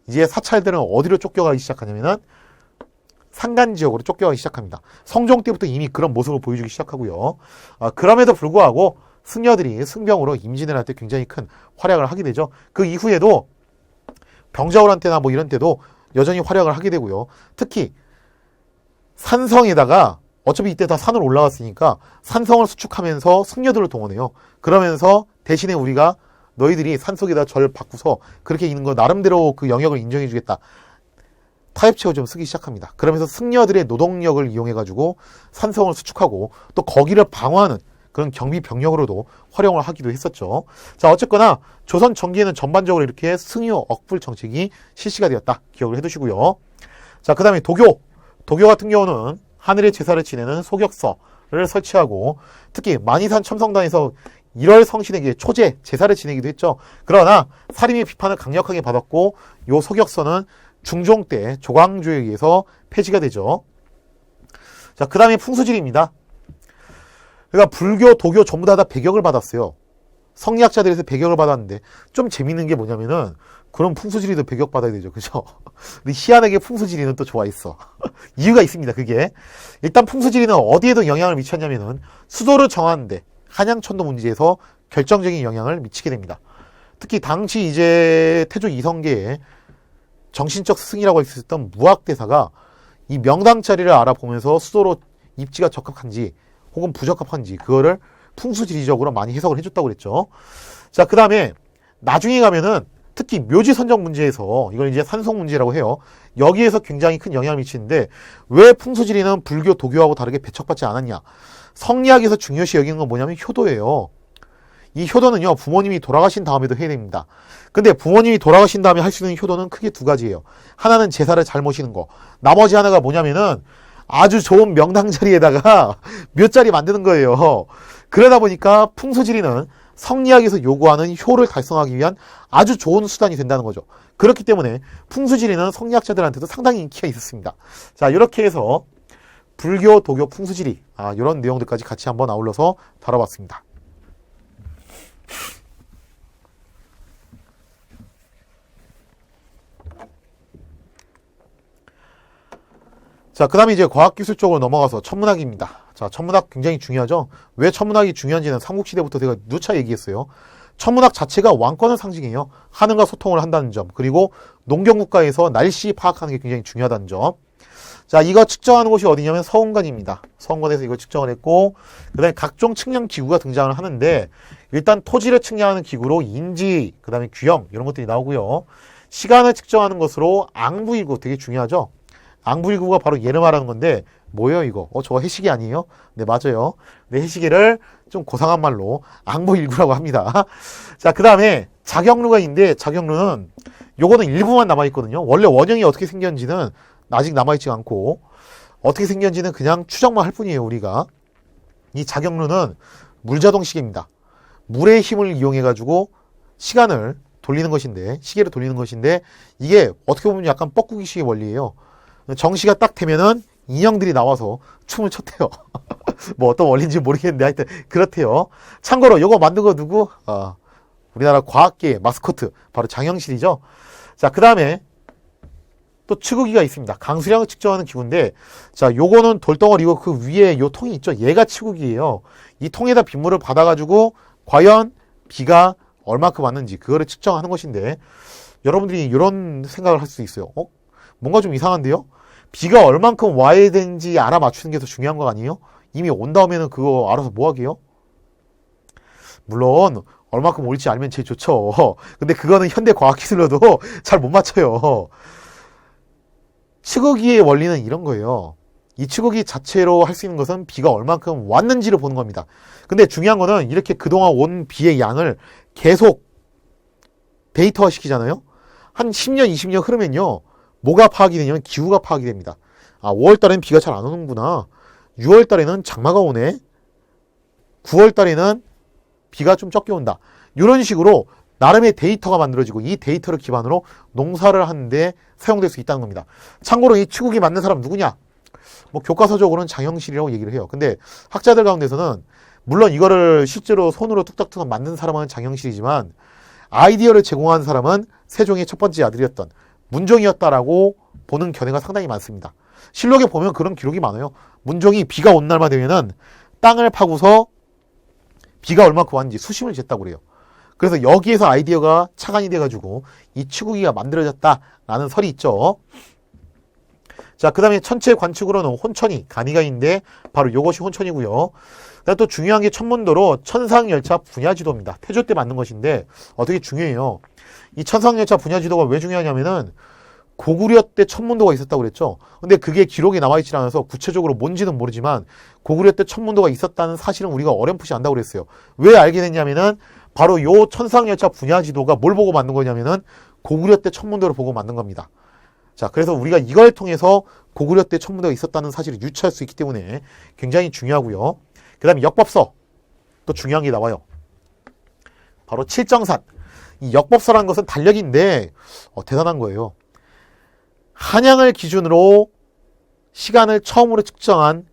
이제 사찰들은 어디로 쫓겨가기 시작하냐면은 산간지역으로 쫓겨가기 시작합니다. 성종 때부터 이미 그런 모습을 보여주기 시작하고요. 그럼에도 불구하고 승려들이 승병으로 임진왜란 때 굉장히 큰 활약을 하게 되죠. 그 이후에도 병자호란 때나 뭐 이런 때도 여전히 활약을 하게 되고요. 특히 산성에다가 어차피 이때 다 산으로 올라갔으니까 산성을 수축하면서 승려들을 동원해요. 그러면서 대신에 우리가 너희들이 산속에다 절 바꾸서 그렇게 있는 거 나름대로 그 영역을 인정해 주겠다. 타협책을 좀 쓰기 시작합니다. 그러면서 승려들의 노동력을 이용해가지고 산성을 수축하고 또 거기를 방어하는 그런 경비 병력으로도 활용을 하기도 했었죠. 자, 어쨌거나 조선 전기에는 전반적으로 이렇게 승유 억불 정책이 실시가 되었다. 기억을 해두시고요. 자, 그 다음에 도교 같은 경우는 하늘의 제사를 지내는 소격서를 설치하고 특히 만이산 첨성단에서 1월 성신에게 초제 제사를 지내기도 했죠. 그러나 사림의 비판을 강력하게 받았고 요 소격서는 중종 때 조광조에 의해서 폐지가 되죠. 자, 그 다음에 풍수지리입니다. 그러니까 불교, 도교 전부 다 배격을 받았어요. 성리학자들에서 배격을 받았는데 좀 재밌는 게 뭐냐면은 그럼 풍수지리도 배격 받아야 되죠. 그죠? 근데 희한하게 풍수지리는 또 좋아했어. 이유가 있습니다. 그게 일단 풍수지리는 어디에도 영향을 미쳤냐면은 수도를 정하는데 한양천도 문제에서 결정적인 영향을 미치게 됩니다. 특히 당시 이제 태조 이성계의 정신적 스승이라고 할 수 있었던 무학대사가 이 명당 자리를 알아보면서 수도로 입지가 적합한지 혹은 부적합한지 그거를 풍수지리적으로 많이 해석을 해줬다고 그랬죠. 자, 그 다음에 나중에 가면은 특히 묘지 선정 문제에서 이걸 이제 산속 문제라고 해요. 여기에서 굉장히 큰 영향을 미치는데 왜 풍수지리는 불교, 도교하고 다르게 배척받지 않았냐? 성리학에서 중요시 여기는 건 뭐냐면 효도예요. 이 효도는요 부모님이 돌아가신 다음에도 해야 됩니다. 근데 부모님이 돌아가신 다음에 할 수 있는 효도는 크게 두 가지예요. 하나는 제사를 잘 모시는 거. 나머지 하나가 뭐냐면은 아주 좋은 명당 자리에다가 묘자리 만드는 거예요. 그러다 보니까 풍수지리는 성리학에서 요구하는 효를 달성하기 위한 아주 좋은 수단이 된다는 거죠. 그렇기 때문에 풍수지리는 성리학자들한테도 상당히 인기가 있었습니다. 자, 이렇게 해서 불교, 도교, 풍수지리 이런 내용들까지 같이 한번 아울러서 다뤄봤습니다. 자, 그 다음에 이제 과학기술 쪽으로 넘어가서 천문학입니다. 자, 천문학 굉장히 중요하죠. 왜 천문학이 중요한지는 삼국시대부터 제가 누차 얘기했어요. 천문학 자체가 왕권을 상징해요. 하늘과 소통을 한다는 점, 그리고 농경국가에서 날씨 파악하는 게 굉장히 중요하다는 점. 자, 이거 측정하는 곳이 어디냐면 서운관입니다. 서운관에서 이걸 측정을 했고, 그 다음에 각종 측량 기구가 등장을 하는데, 일단 토지를 측량하는 기구로 인지, 그 다음에 규형, 이런 것들이 나오고요. 시간을 측정하는 것으로 앙부일구, 되게 중요하죠. 앙부일구가 바로 얘를 말하는 건데, 뭐예요 이거? 저거 해시계 아니에요? 네, 맞아요. 네, 해시계를 좀 고상한 말로 앙부일구라고 합니다. 자, 그 다음에 자격루가 있는데, 자격루는 요거는 일부만 남아있거든요. 원래 원형이 어떻게 생겼는지는 아직 남아있지 않고, 어떻게 생겼는지는 그냥 추정만 할 뿐이에요, 우리가. 이 자격루는 물자동시계입니다. 물의 힘을 이용해가지고 시간을 돌리는 것인데, 시계를 돌리는 것인데, 이게 어떻게 보면 약간 뻐꾸기식의 원리예요. 정시가 딱 되면은 인형들이 나와서 춤을 췄대요. 뭐 어떤 원리인지 모르겠는데 하여튼 그렇대요. 참고로 이거 만든 거 누구? 우리나라 과학계의 마스코트 바로 장영실이죠. 자, 그 다음에 또 치구기가 있습니다. 강수량을 측정하는 기구인데, 자, 요거는 돌덩어리고 그 위에 요 통이 있죠. 얘가 치구기예요. 이 통에다 빗물을 받아가지고 과연 비가 얼마큼 왔는지 그거를 측정하는 것인데, 여러분들이 이런 생각을 할 수 있어요. 뭔가 좀 이상한데요? 비가 얼만큼 와야 되는지 알아맞추는 게 더 중요한 거 아니에요? 이미 온 다음에는 그거 알아서 뭐 하게요? 물론 얼마큼 올지 알면 제일 좋죠. 근데 그거는 현대 과학기술로도 잘 못 맞춰요. 치구기의 원리는 이런 거예요. 이 치구기 자체로 할 수 있는 것은 비가 얼만큼 왔는지를 보는 겁니다. 근데 중요한 거는 이렇게 그동안 온 비의 양을 계속 데이터화 시키잖아요. 한 10년, 20년 흐르면요. 뭐가 파악이 되냐면 기후가 파악이 됩니다. 아, 5월 달에는 비가 잘 안 오는구나. 6월 달에는 장마가 오네. 9월 달에는 비가 좀 적게 온다. 이런 식으로 나름의 데이터가 만들어지고 이 데이터를 기반으로 농사를 하는데 사용될 수 있다는 겁니다. 참고로 이 치국이 만든 사람 누구냐? 뭐 교과서적으로는 장영실이라고 얘기를 해요. 근데 학자들 가운데서는 물론 이거를 실제로 손으로 뚝딱뚝딱 만든 사람은 장영실이지만 아이디어를 제공한 사람은 세종의 첫 번째 아들이었던 문종이었다라고 보는 견해가 상당히 많습니다. 실록에 보면 그런 기록이 많아요. 문종이 비가 온 날만 되면은 땅을 파고서 비가 얼마큼 왔는지 수심을 쟀다고 그래요. 그래서 여기에서 아이디어가 착안이 돼가지고 이 치구기가 만들어졌다라는 설이 있죠. 자, 그 다음에 천체 관측으로는 혼천이, 간이가 있는데 바로 이것이 혼천이고요. 그다음 또 중요한 게 천문도로 천상열차 분야지도입니다. 태조 때 만든 것인데 되게 중요해요. 이 천상열차 분야지도가 왜 중요하냐면은 고구려 때 천문도가 있었다고 그랬죠. 근데 그게 기록에 나와 있지 않아서 구체적으로 뭔지는 모르지만 고구려 때 천문도가 있었다는 사실은 우리가 어렴풋이 안다고 그랬어요. 왜 알게 됐냐면은 바로 요 천상열차 분야지도가 뭘 보고 만든 거냐면은 고구려 때 천문도를 보고 만든 겁니다. 자, 그래서 우리가 이걸 통해서 고구려 때 천문도가 있었다는 사실을 유추할 수 있기 때문에 굉장히 중요하고요. 그 다음에 역법서, 또 중요한 게 나와요. 바로 칠정산. 이 역법서라는 것은 달력인데 대단한 거예요. 한양을 기준으로 시간을 처음으로 측정한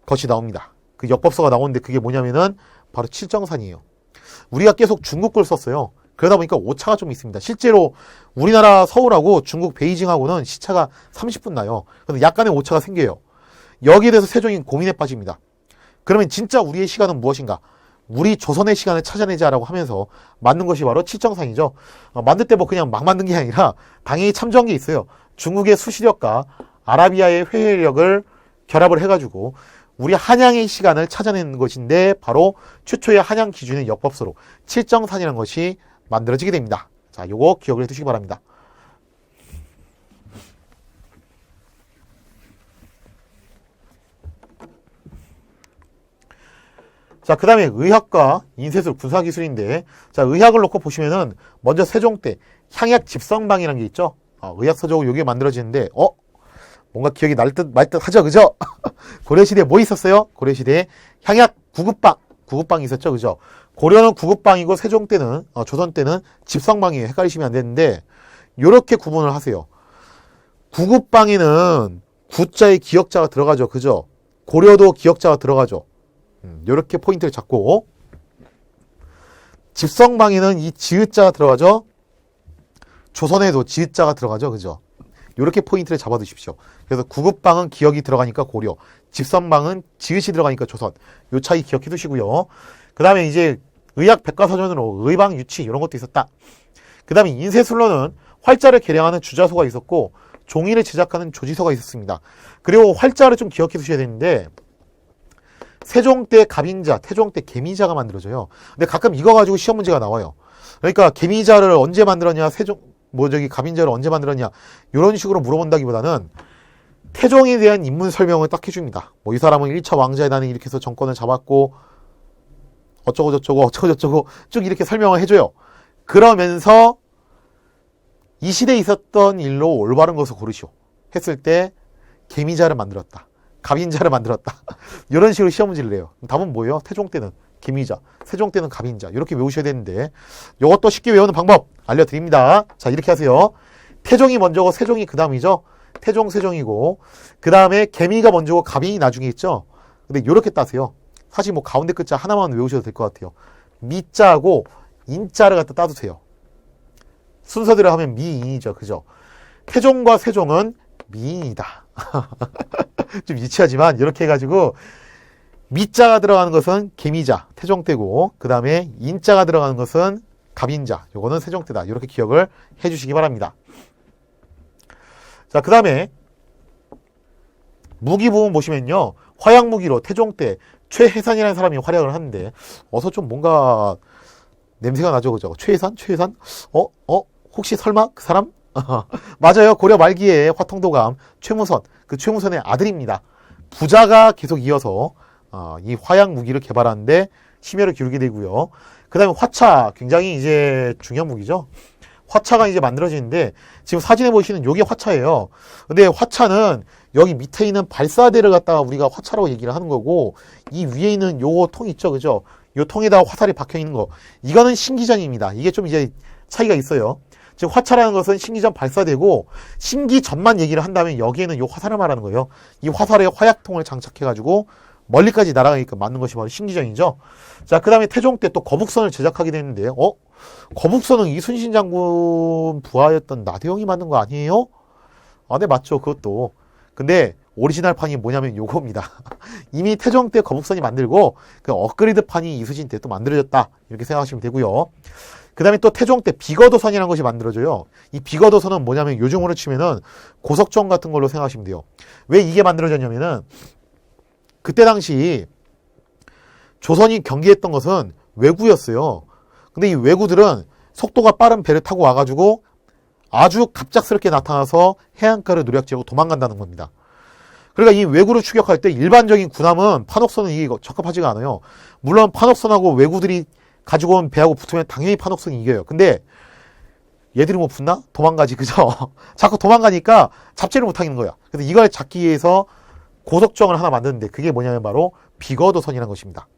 것이 나옵니다. 그 역법서가 나오는데 그게 뭐냐면은 바로 칠정산이에요. 우리가 계속 중국 걸 썼어요. 그러다 보니까 오차가 좀 있습니다. 실제로 우리나라 서울하고 중국 베이징하고는 시차가 30분 나요. 그런데 약간의 오차가 생겨요. 여기에 대해서 세종이 고민에 빠집니다. 그러면 진짜 우리의 시간은 무엇인가? 우리 조선의 시간을 찾아내자라고 하면서 만든 것이 바로 칠정산이죠. 만들 때 뭐 그냥 막 만든 게 아니라 당연히 참조한 게 있어요. 중국의 수시력과 아라비아의 회해력을 결합을 해가지고 우리 한양의 시간을 찾아내는 것인데 바로 최초의 한양 기준의 역법서로 칠정산이라는 것이 만들어지게 됩니다. 자, 요거 기억을 해두시기 바랍니다. 자, 그 다음에 의학과 인쇄술, 군사기술인데, 자, 의학을 놓고 보시면은, 먼저 세종 때 향약 집성방이라는 게 있죠? 의학서적으로 요게 만들어지는데, 뭔가 기억이 날 듯 말 듯 하죠, 그죠? 고려시대에 뭐 있었어요? 고려시대에 향약 구급방이 있었죠, 그죠? 고려는 구급방이고, 세종 때는, 조선 때는 집성방이에요. 헷갈리시면 안 되는데, 요렇게 구분을 하세요. 구급방에는 구자에 기역자가 들어가죠, 그죠? 고려도 기역자가 들어가죠. 요렇게 포인트를 잡고 집성방에는 이 지읒자가 들어가죠. 조선에도 지읒자가 들어가죠. 그죠? 요렇게 포인트를 잡아 두십시오. 그래서 구급방은 기역이 들어가니까 고려, 집성방은 지읒이 들어가니까 조선. 요 차이 기억해 두시고요. 그 다음에 이제 의학 백과사전으로 의방 유치 이런 것도 있었다. 그 다음에 인쇄술로는 활자를 계량하는 주자소가 있었고 종이를 제작하는 조지서가 있었습니다. 그리고 활자를 좀 기억해 두셔야 되는데 세종 때 갑인자, 태종 때 개미자가 만들어져요. 근데 가끔 이거 가지고 시험 문제가 나와요. 그러니까 개미자를 언제 만들었냐, 갑인자를 언제 만들었냐, 이런 식으로 물어본다기보다는 태종에 대한 인문 설명을 딱 해줍니다. 뭐 이 사람은 1차 왕자의 난에 이렇게 해서 정권을 잡았고, 어쩌고저쩌고 쭉 이렇게 설명을 해줘요. 그러면서 이 시대에 있었던 일로 올바른 것을 고르시오. 했을 때 개미자를 만들었다. 갑인자를 만들었다. 이런 식으로 시험 문제를 내요. 답은 뭐예요? 태종 때는 개미자, 세종 때는 갑인자. 이렇게 외우셔야 되는데 이것도 쉽게 외우는 방법 알려드립니다. 자, 이렇게 하세요. 태종이 먼저고 세종이 그 다음이죠. 태종, 세종이고 그 다음에 개미가 먼저고 갑인이 나중에 있죠. 근데 이렇게 따세요. 사실 뭐 가운데 글자 하나만 외우셔도 될 것 같아요. 미자하고 인자를 갖다 따두세요. 순서대로 하면 미인이죠. 그죠? 태종과 세종은 미인이다. 좀 유치하지만 이렇게 해가지고 미자가 들어가는 것은 개미자, 태종 때고, 그 다음에 인자가 들어가는 것은 갑인자, 요거는 세종 때다. 이렇게 기억을 해주시기 바랍니다. 자, 그 다음에 무기 부분 보시면요, 화약 무기로 태종 때 최혜산이라는 사람이 활약을 하는데, 어서 좀 뭔가 냄새가 나죠, 그죠? 최혜산? 혹시 설마 그 사람? 맞아요. 고려 말기에 화통도감 최무선, 그 최무선의 아들입니다. 부자가 계속 이어서 이 화약 무기를 개발하는데 심혈을 기울이게 되고요. 그 다음에 화차, 굉장히 이제 중요한 무기죠. 화차가 이제 만들어지는데, 지금 사진에 보시는 요게 화차예요. 근데 화차는 여기 밑에 있는 발사대를 갖다가 우리가 화차라고 얘기를 하는 거고, 이 위에 있는 요 통 있죠, 그죠? 요 통에다가 화살이 박혀 있는 거, 이거는 신기전입니다. 이게 좀 이제 차이가 있어요. 즉 화차라는 것은 신기전 발사되고, 신기전만 얘기를 한다면 여기에는 요 화살을 말하는 거예요. 이 화살에 화약통을 장착해가지고 멀리까지 날아가게끔 만든 것이 바로 신기전이죠. 자, 그 다음에 태종 때 또 거북선을 제작하게 되는데, 거북선은 이순신 장군 부하였던 나대용이 만든 거 아니에요? 네, 맞죠. 그것도. 근데 오리지널 판이 뭐냐면 요겁니다. 이미 태종 때 거북선이 만들고 그 업그레이드 판이 이순신 때 또 만들어졌다. 이렇게 생각하시면 되고요. 그 다음에 또 태종 때 비거도선이라는 것이 만들어져요. 이 비거도선은 뭐냐면 요즘으로 치면은 고석정 같은 걸로 생각하시면 돼요. 왜 이게 만들어졌냐면은 그때 당시 조선이 경계했던 것은 왜구였어요. 근데 이 왜구들은 속도가 빠른 배를 타고 와가지고 아주 갑작스럽게 나타나서 해안가를 노략질하고 도망간다는 겁니다. 그러니까 이 왜구를 추격할 때 일반적인 군함은 판옥선은 이게 적합하지가 않아요. 물론 판옥선하고 왜구들이 가지고 온 배하고 붙으면 당연히 판옥선이 이겨요. 근데 얘들이 뭐 붙나? 도망가지, 그죠? 자꾸 도망가니까 잡지를 못하는 거야. 그래서 이걸 잡기 위해서 고석정을 하나 만드는데 그게 뭐냐면 바로 비거도선이라는 것입니다.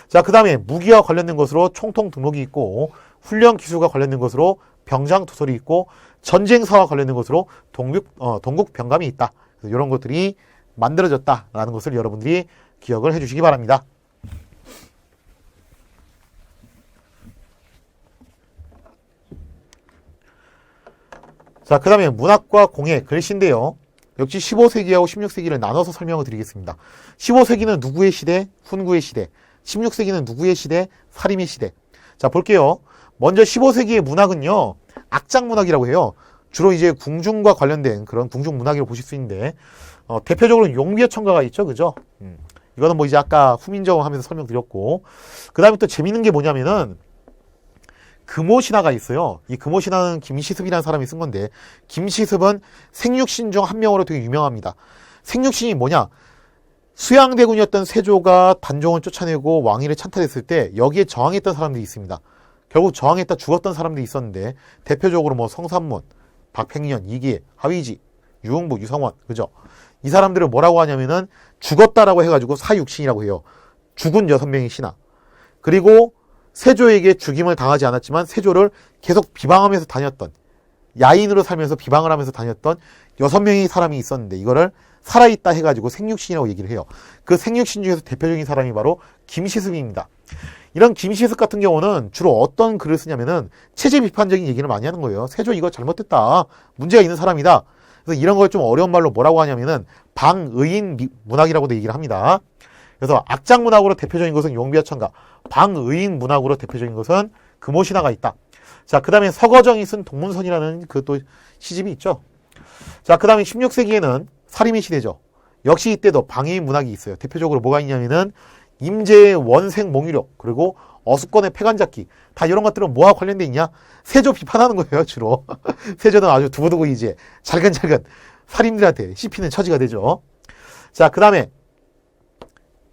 자, 그 다음에 무기와 관련된 것으로 총통 등록이 있고, 훈련 기술과 관련된 것으로 병장 도설이 있고, 전쟁사와 관련된 것으로 동국 병감이 있다. 그래서 이런 것들이 만들어졌다라는 것을 여러분들이 기억을 해주시기 바랍니다. 자, 그 다음에 문학과 공예, 글씨인데요. 역시 15세기하고 16세기를 나눠서 설명을 드리겠습니다. 15세기는 누구의 시대? 훈구의 시대. 16세기는 누구의 시대? 사림의 시대. 자, 볼게요. 먼저 15세기의 문학은요, 악장문학이라고 해요. 주로 이제 궁중과 관련된 그런 궁중문학이라고 보실 수 있는데, 대표적으로 용비어천가가 있죠, 그죠? 이거는 뭐 이제 아까 후민정 하면서 설명드렸고, 그 다음에 또 재밌는 게 뭐냐면은, 금오신화가 있어요. 이 금오신화는 김시습이라는 사람이 쓴 건데, 김시습은 생육신 중 한 명으로 되게 유명합니다. 생육신이 뭐냐? 수양대군이었던 세조가 단종을 쫓아내고 왕위를 찬탈했을 때 여기에 저항했던 사람들이 있습니다. 결국 저항했다 죽었던 사람들이 있었는데, 대표적으로 뭐 성삼문, 박팽년, 이기애, 하위지, 유흥부, 유성원, 그죠? 이 사람들을 뭐라고 하냐면은 죽었다라고 해가지고 사육신이라고 해요. 죽은 6명의 신하. 그리고 세조에게 죽임을 당하지 않았지만 세조를 계속 비방하면서 다녔던, 야인으로 살면서 비방을 하면서 다녔던 6명의 사람이 있었는데, 이거를 살아있다 해가지고 생육신이라고 얘기를 해요. 그 생육신 중에서 대표적인 사람이 바로 김시습입니다. 이런 김시습 같은 경우는 주로 어떤 글을 쓰냐면은 체제 비판적인 얘기를 많이 하는 거예요. 세조 이거 잘못됐다, 문제가 있는 사람이다. 그래서 이런 걸 좀 어려운 말로 뭐라고 하냐면은 방의인 문학이라고도 얘기를 합니다. 그래서 악장 문학으로 대표적인 것은 용비어천가, 방의인 문학으로 대표적인 것은 금오신화가 있다. 자, 그 다음에 서거정이 쓴 동문선이라는 그 또 시집이 있죠. 자, 그 다음에 16세기에는 사림의 시대죠. 역시 이때도 방해인 문학이 있어요. 대표적으로 뭐가 있냐면은 임제의 원생 몽유력, 그리고 어수권의 패관잡기, 다 이런 것들은 뭐와 관련돼 있냐? 세조 비판하는 거예요, 주로. 세조는 아주 두고두고 이제 잘근잘근 사림들한테 씹히는 처지가 되죠. 자, 그 다음에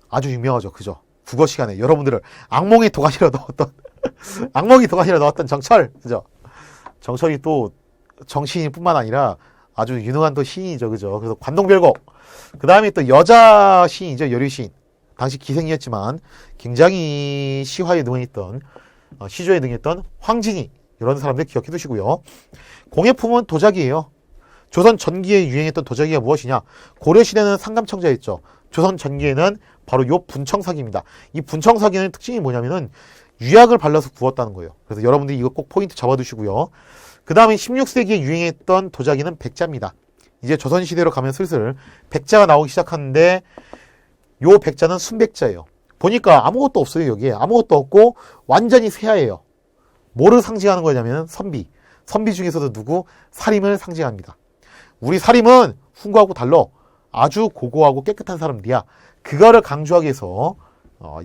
아주 유명하죠, 그죠? 국어 시간에 여러분들을 악몽의 도가니로 넣었던 악몽의 도가니로 넣었던 정철, 그죠? 정철이 또 정치인뿐만 아니라 아주 유능한 또 시인이죠, 그죠? 그래서 관동별곡. 그 다음에 또 여자 시인이죠, 여류시인. 당시 기생이었지만 굉장히 시화에 능했던, 시조에 능했던 황진이, 이런 사람들 기억해 두시고요. 공예품은 도자기예요. 조선 전기에 유행했던 도자기가 무엇이냐? 고려시대는 상감청자였죠. 조선 전기에는 바로 요 분청사기입니다. 이 분청사기는 특징이 뭐냐면은 유약을 발라서 구웠다는 거예요. 그래서 여러분들이 이거 꼭 포인트 잡아두시고요. 그 다음에 16세기에 유행했던 도자기는 백자입니다. 이제 조선시대로 가면 슬슬 백자가 나오기 시작하는데 요 백자는 순백자예요. 보니까 아무것도 없어요. 여기에 아무것도 없고 완전히 새하예요. 뭐를 상징하는 거냐면 선비. 선비 중에서도 누구? 사림을 상징합니다. 우리 사림은 훈구하고 달라. 아주 고고하고 깨끗한 사람들이야. 그거를 강조하기 위해서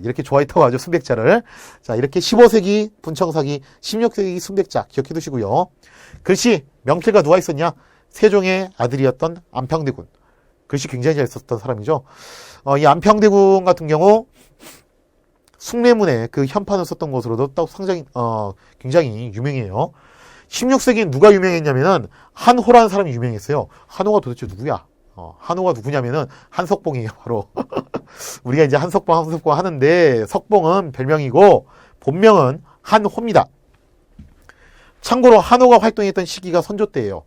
이렇게 좋아했다고 하죠. 순백자를. 자, 이렇게 15세기 분청사기, 16세기 순백자 기억해 두시고요. 글씨 명필가 누가 있었냐? 세종의 아들이었던 안평대군. 글씨 굉장히 잘 썼던 사람이죠. 이 안평대군 같은 경우 숭례문에 그 현판을 썼던 것으로도 또 상당히 굉장히 유명해요. 16세기엔 누가 유명했냐면은 한호라는 사람이 유명했어요. 한호가 도대체 누구야? 한호가 누구냐면은 한석봉이에요, 바로. 우리가 이제 한석봉 하는데 석봉은 별명이고 본명은 한호입니다. 참고로 한호가 활동했던 시기가 선조 때예요.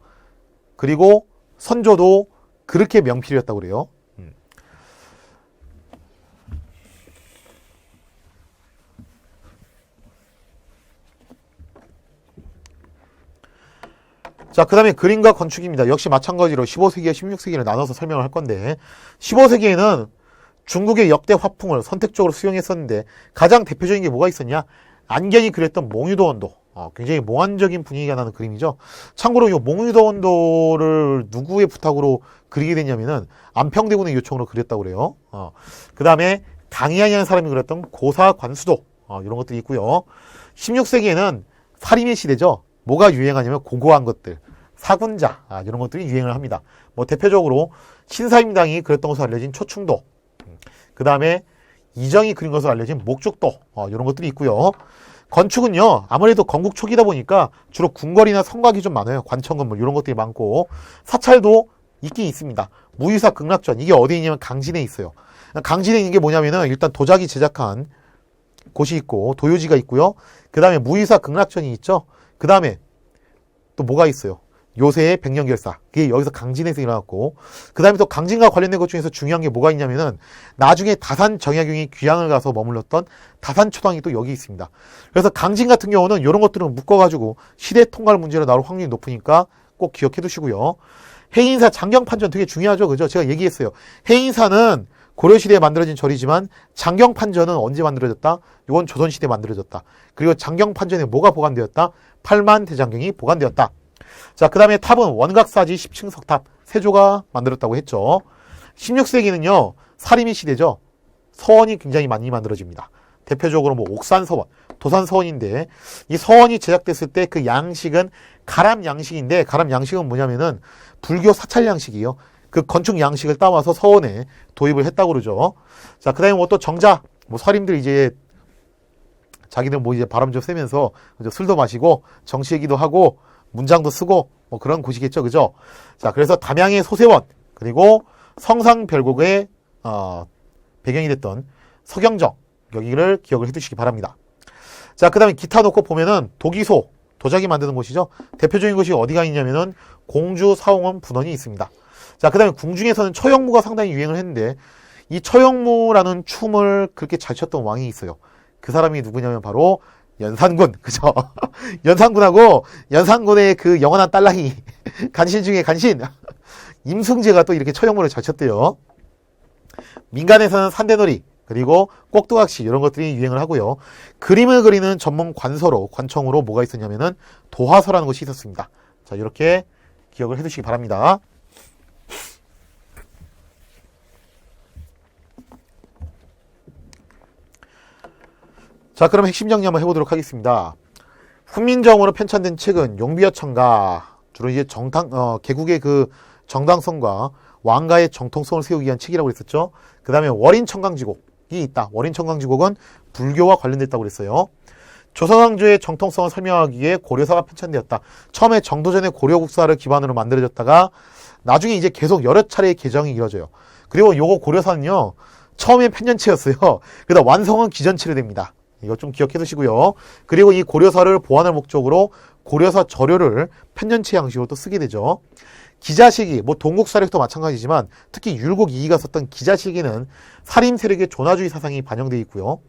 그리고 선조도 그렇게 명필이었다고 그래요. 자, 그 다음에 그림과 건축입니다. 역시 마찬가지로 15세기와 16세기를 나눠서 설명을 할 건데 15세기에는 중국의 역대 화풍을 선택적으로 수용했었는데 가장 대표적인 게 뭐가 있었냐? 안경이 그렸던 몽유도원도. 굉장히 몽환적인 분위기가 나는 그림이죠. 참고로 이 몽유도원도를 누구의 부탁으로 그리게 됐냐면은 안평대군의 요청으로 그렸다고 그래요. 그 다음에 강희안이라는 사람이 그렸던 고사관수도. 이런 것들이 있고요. 16세기에는 사림의 시대죠. 뭐가 유행하냐면 고고한 것들, 사군자 이런 것들이 유행을 합니다. 뭐 대표적으로 신사임당이 그렸던 것으로 알려진 초충도, 그 다음에 이정이 그린 것으로 알려진 목죽도 이런 것들이 있고요. 건축은요 아무래도 건국 초기다 보니까 주로 궁궐이나 성곽이 좀 많아요. 관청 건물 이런 것들이 많고 사찰도 있긴 있습니다. 무유사 극락전 이게 어디에 있냐면 강진에 있어요. 강진에 있는 게 뭐냐면은 일단 도자기 제작한 곳이 있고 도요지가 있고요. 그 다음에 무유사 극락전이 있죠. 그 다음에 또 뭐가 있어요? 요새의 백년결사. 그게 여기서 강진에서 일어났고, 그 다음에 또 강진과 관련된 것 중에서 중요한 게 뭐가 있냐면은, 나중에 다산 정약용이 귀향을 가서 머물렀던 다산초당이 또 여기 있습니다. 그래서 강진 같은 경우는 이런 것들은 묶어가지고 시대 통갈 문제로 나올 확률이 높으니까 꼭 기억해 두시고요. 해인사 장경판전 되게 중요하죠. 그죠? 제가 얘기했어요. 해인사는 고려시대에 만들어진 절이지만 장경판전은 언제 만들어졌다? 이건 조선시대에 만들어졌다. 그리고 장경판전에 뭐가 보관되었다? 8만 대장경이 보관되었다. 자, 그 다음에 탑은 원각사지 10층 석탑 세조가 만들었다고 했죠. 16세기는요 사림의 시대죠. 서원이 굉장히 많이 만들어집니다. 대표적으로 뭐 옥산서원, 도산서원인데 이 서원이 제작됐을 때 그 양식은 가람 양식인데 가람 양식은 뭐냐면은 불교 사찰 양식이에요. 그 건축 양식을 따와서 서원에 도입을 했다고 그러죠. 자, 그 다음에 뭐 또 정자, 뭐 서림들 이제 자기들 뭐 이제 바람 좀 쐬면서 술도 마시고 정치 얘기도 하고 문장도 쓰고 뭐 그런 곳이겠죠. 그죠? 자, 그래서 담양의 소세원, 그리고 성상별곡의 배경이 됐던 서경정, 여기를 기억을 해 두시기 바랍니다. 자, 그 다음에 기타 놓고 보면은 도기소, 도자기 만드는 곳이죠. 대표적인 곳이 어디가 있냐면은 공주 사홍원 분원이 있습니다. 자, 그 다음에 궁중에서는 처형무가 상당히 유행을 했는데 이 처형무라는 춤을 그렇게 잘 췄던 왕이 있어요. 그 사람이 누구냐면 바로 연산군, 그죠? 연산군하고 연산군의 그 영원한 딸랑이 간신 중에 간신 임승재가 또 이렇게 처형무를 잘 췄대요. 민간에서는 산대놀이 그리고 꼭두각시 이런 것들이 유행을 하고요. 그림을 그리는 전문 관청으로 뭐가 있었냐면은 도화서라는 것이 있었습니다. 자, 이렇게 기억을 해두시기 바랍니다. 자, 그럼 핵심 정리 한번 해보도록 하겠습니다. 훈민정음으로 편찬된 책은 용비어천가, 주로 이제 개국의 그 정당성과 왕가의 정통성을 세우기 위한 책이라고 했었죠. 그 다음에 월인청강지곡이 있다. 월인청강지곡은 불교와 관련됐다고 그랬어요. 조선왕조의 정통성을 설명하기 위해 고려사가 편찬되었다. 처음에 정도전의 고려국사를 기반으로 만들어졌다가 나중에 이제 계속 여러 차례의 개정이 이뤄져요. 그리고 요거 고려사는요, 처음엔 편년체였어요. 그러다 완성은 기전체로 됩니다. 이거 좀 기억해 두시고요. 그리고 이 고려사를 보완할 목적으로 고려사 저료를 편년체 양식으로 또 쓰게 되죠. 기자시기, 뭐 동국사력도 마찬가지지만 특히 율곡 이이가 썼던 기자시기는 사림 세력의 존화주의 사상이 반영되어 있고요.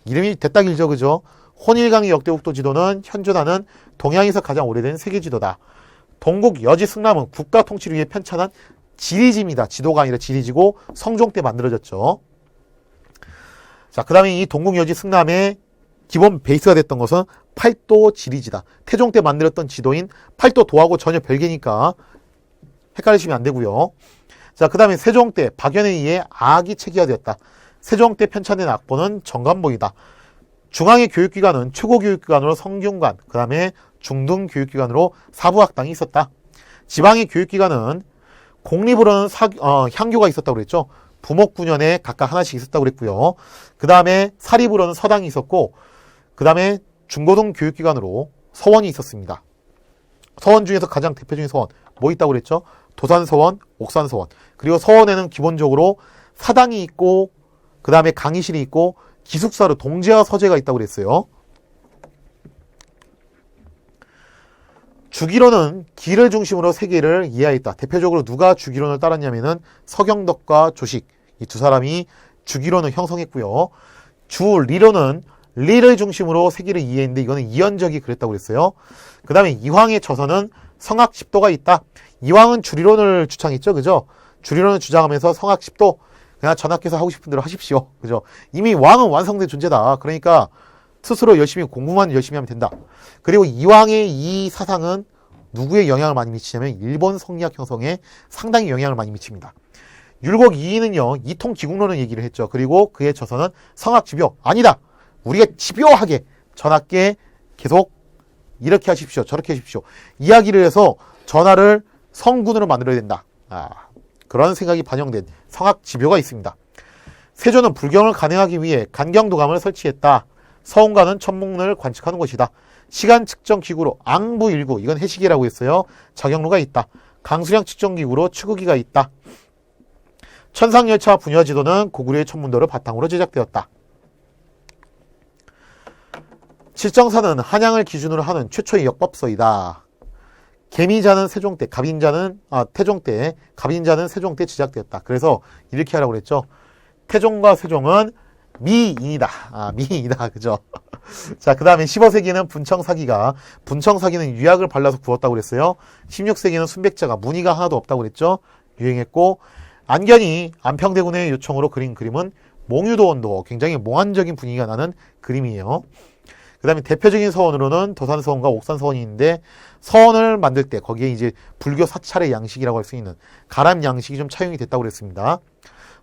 이름이 됐다 길죠, 그죠? 혼일강의 역대국도 지도는 현존하는 동양에서 가장 오래된 세계지도다. 동국 여지 승남은 국가 통치를 위해 편찬한 지리지입니다. 지도가 아니라 지리지고 성종 때 만들어졌죠. 자, 그 다음에 이 동국 여지 승남의 기본 베이스가 됐던 것은 팔도 지리지다. 태종 때 만들었던 지도인 팔도 도하고 전혀 별개니까 헷갈리시면 안 되고요. 자, 그 다음에 세종 때 박연에 의해 악이 체계화되었다. 세종 때 편찬된 악보는 정관보이다. 중앙의 교육기관은 최고교육기관으로 성균관, 그 다음에 중등교육기관으로 사부학당이 있었다. 지방의 교육기관은 공립으로는 향교가 있었다고 그랬죠. 부목군현에 각각 하나씩 있었다고 그랬고요. 그 다음에 사립으로는 서당이 있었고, 그 다음에 중고등 교육기관으로 서원이 있었습니다. 서원 중에서 가장 대표적인 서원 뭐 있다고 그랬죠? 도산서원, 옥산서원. 그리고 서원에는 기본적으로 사당이 있고, 그 다음에 강의실이 있고, 기숙사로 동제와 서재가 있다고 그랬어요. 주기론은 기를 중심으로 세계를 이해하였다. 대표적으로 누가 주기론을 따랐냐면은 서경덕과 조식, 이 두 사람이 주기론을 형성했고요. 주리론은 리를 중심으로 세계를 이해했는데 이거는 이현적이 그랬다고 그랬어요. 그 다음에 이황의 저서는 성학 10도가 있다. 이황은 주리론을 주창했죠. 그죠? 주리론을 주장하면서 성학 10도 그냥 전하께서 하고 싶은 대로 하십시오. 그죠? 이미 왕은 완성된 존재다. 그러니까 스스로 열심히 공부만 열심히 하면 된다. 그리고 이왕의 이 사상은 누구의 영향을 많이 미치냐면 일본 성리학 형성에 상당히 영향을 많이 미칩니다. 율곡 이이는요, 이통기국론을 얘기를 했죠. 그리고 그의 저서는 성학지묘, 아니다. 우리가 집요하게 전하께 계속 이렇게 하십시오, 저렇게 하십시오. 이야기를 해서 전하를 성군으로 만들어야 된다. 그런 생각이 반영된 성학지묘가 있습니다. 세조는 불경을 간행하기 위해 간경도감을 설치했다. 서운가는 천문을 관측하는 것이다. 시간 측정 기구로 앙부일구, 이건 해시계라고 했어요. 자경로가 있다. 강수량 측정 기구로 추구기가 있다. 천상열차 분야지도는 고구려의 천문도를 바탕으로 제작되었다. 칠정사는 한양을 기준으로 하는 최초의 역법서이다. 개미자는 세종 때, 태종 때, 갑인자는 세종 때 제작되었다. 그래서 이렇게 하라고 그랬죠. 태종과 세종은 미인이다. 미인이다. 그죠? 자, 그 다음에 15세기에는 분청사기는 유약을 발라서 구웠다고 그랬어요. 16세기에는 순백자가 무늬가 하나도 없다고 그랬죠. 유행했고, 안견이 안평대군의 요청으로 그린 그림은 몽유도원도, 굉장히 몽환적인 분위기가 나는 그림이에요. 그 다음에 대표적인 서원으로는 도산서원과 옥산서원이 있는데, 서원을 만들 때 거기에 이제 불교 사찰의 양식이라고 할 수 있는 가람 양식이 좀 차용이 됐다고 그랬습니다.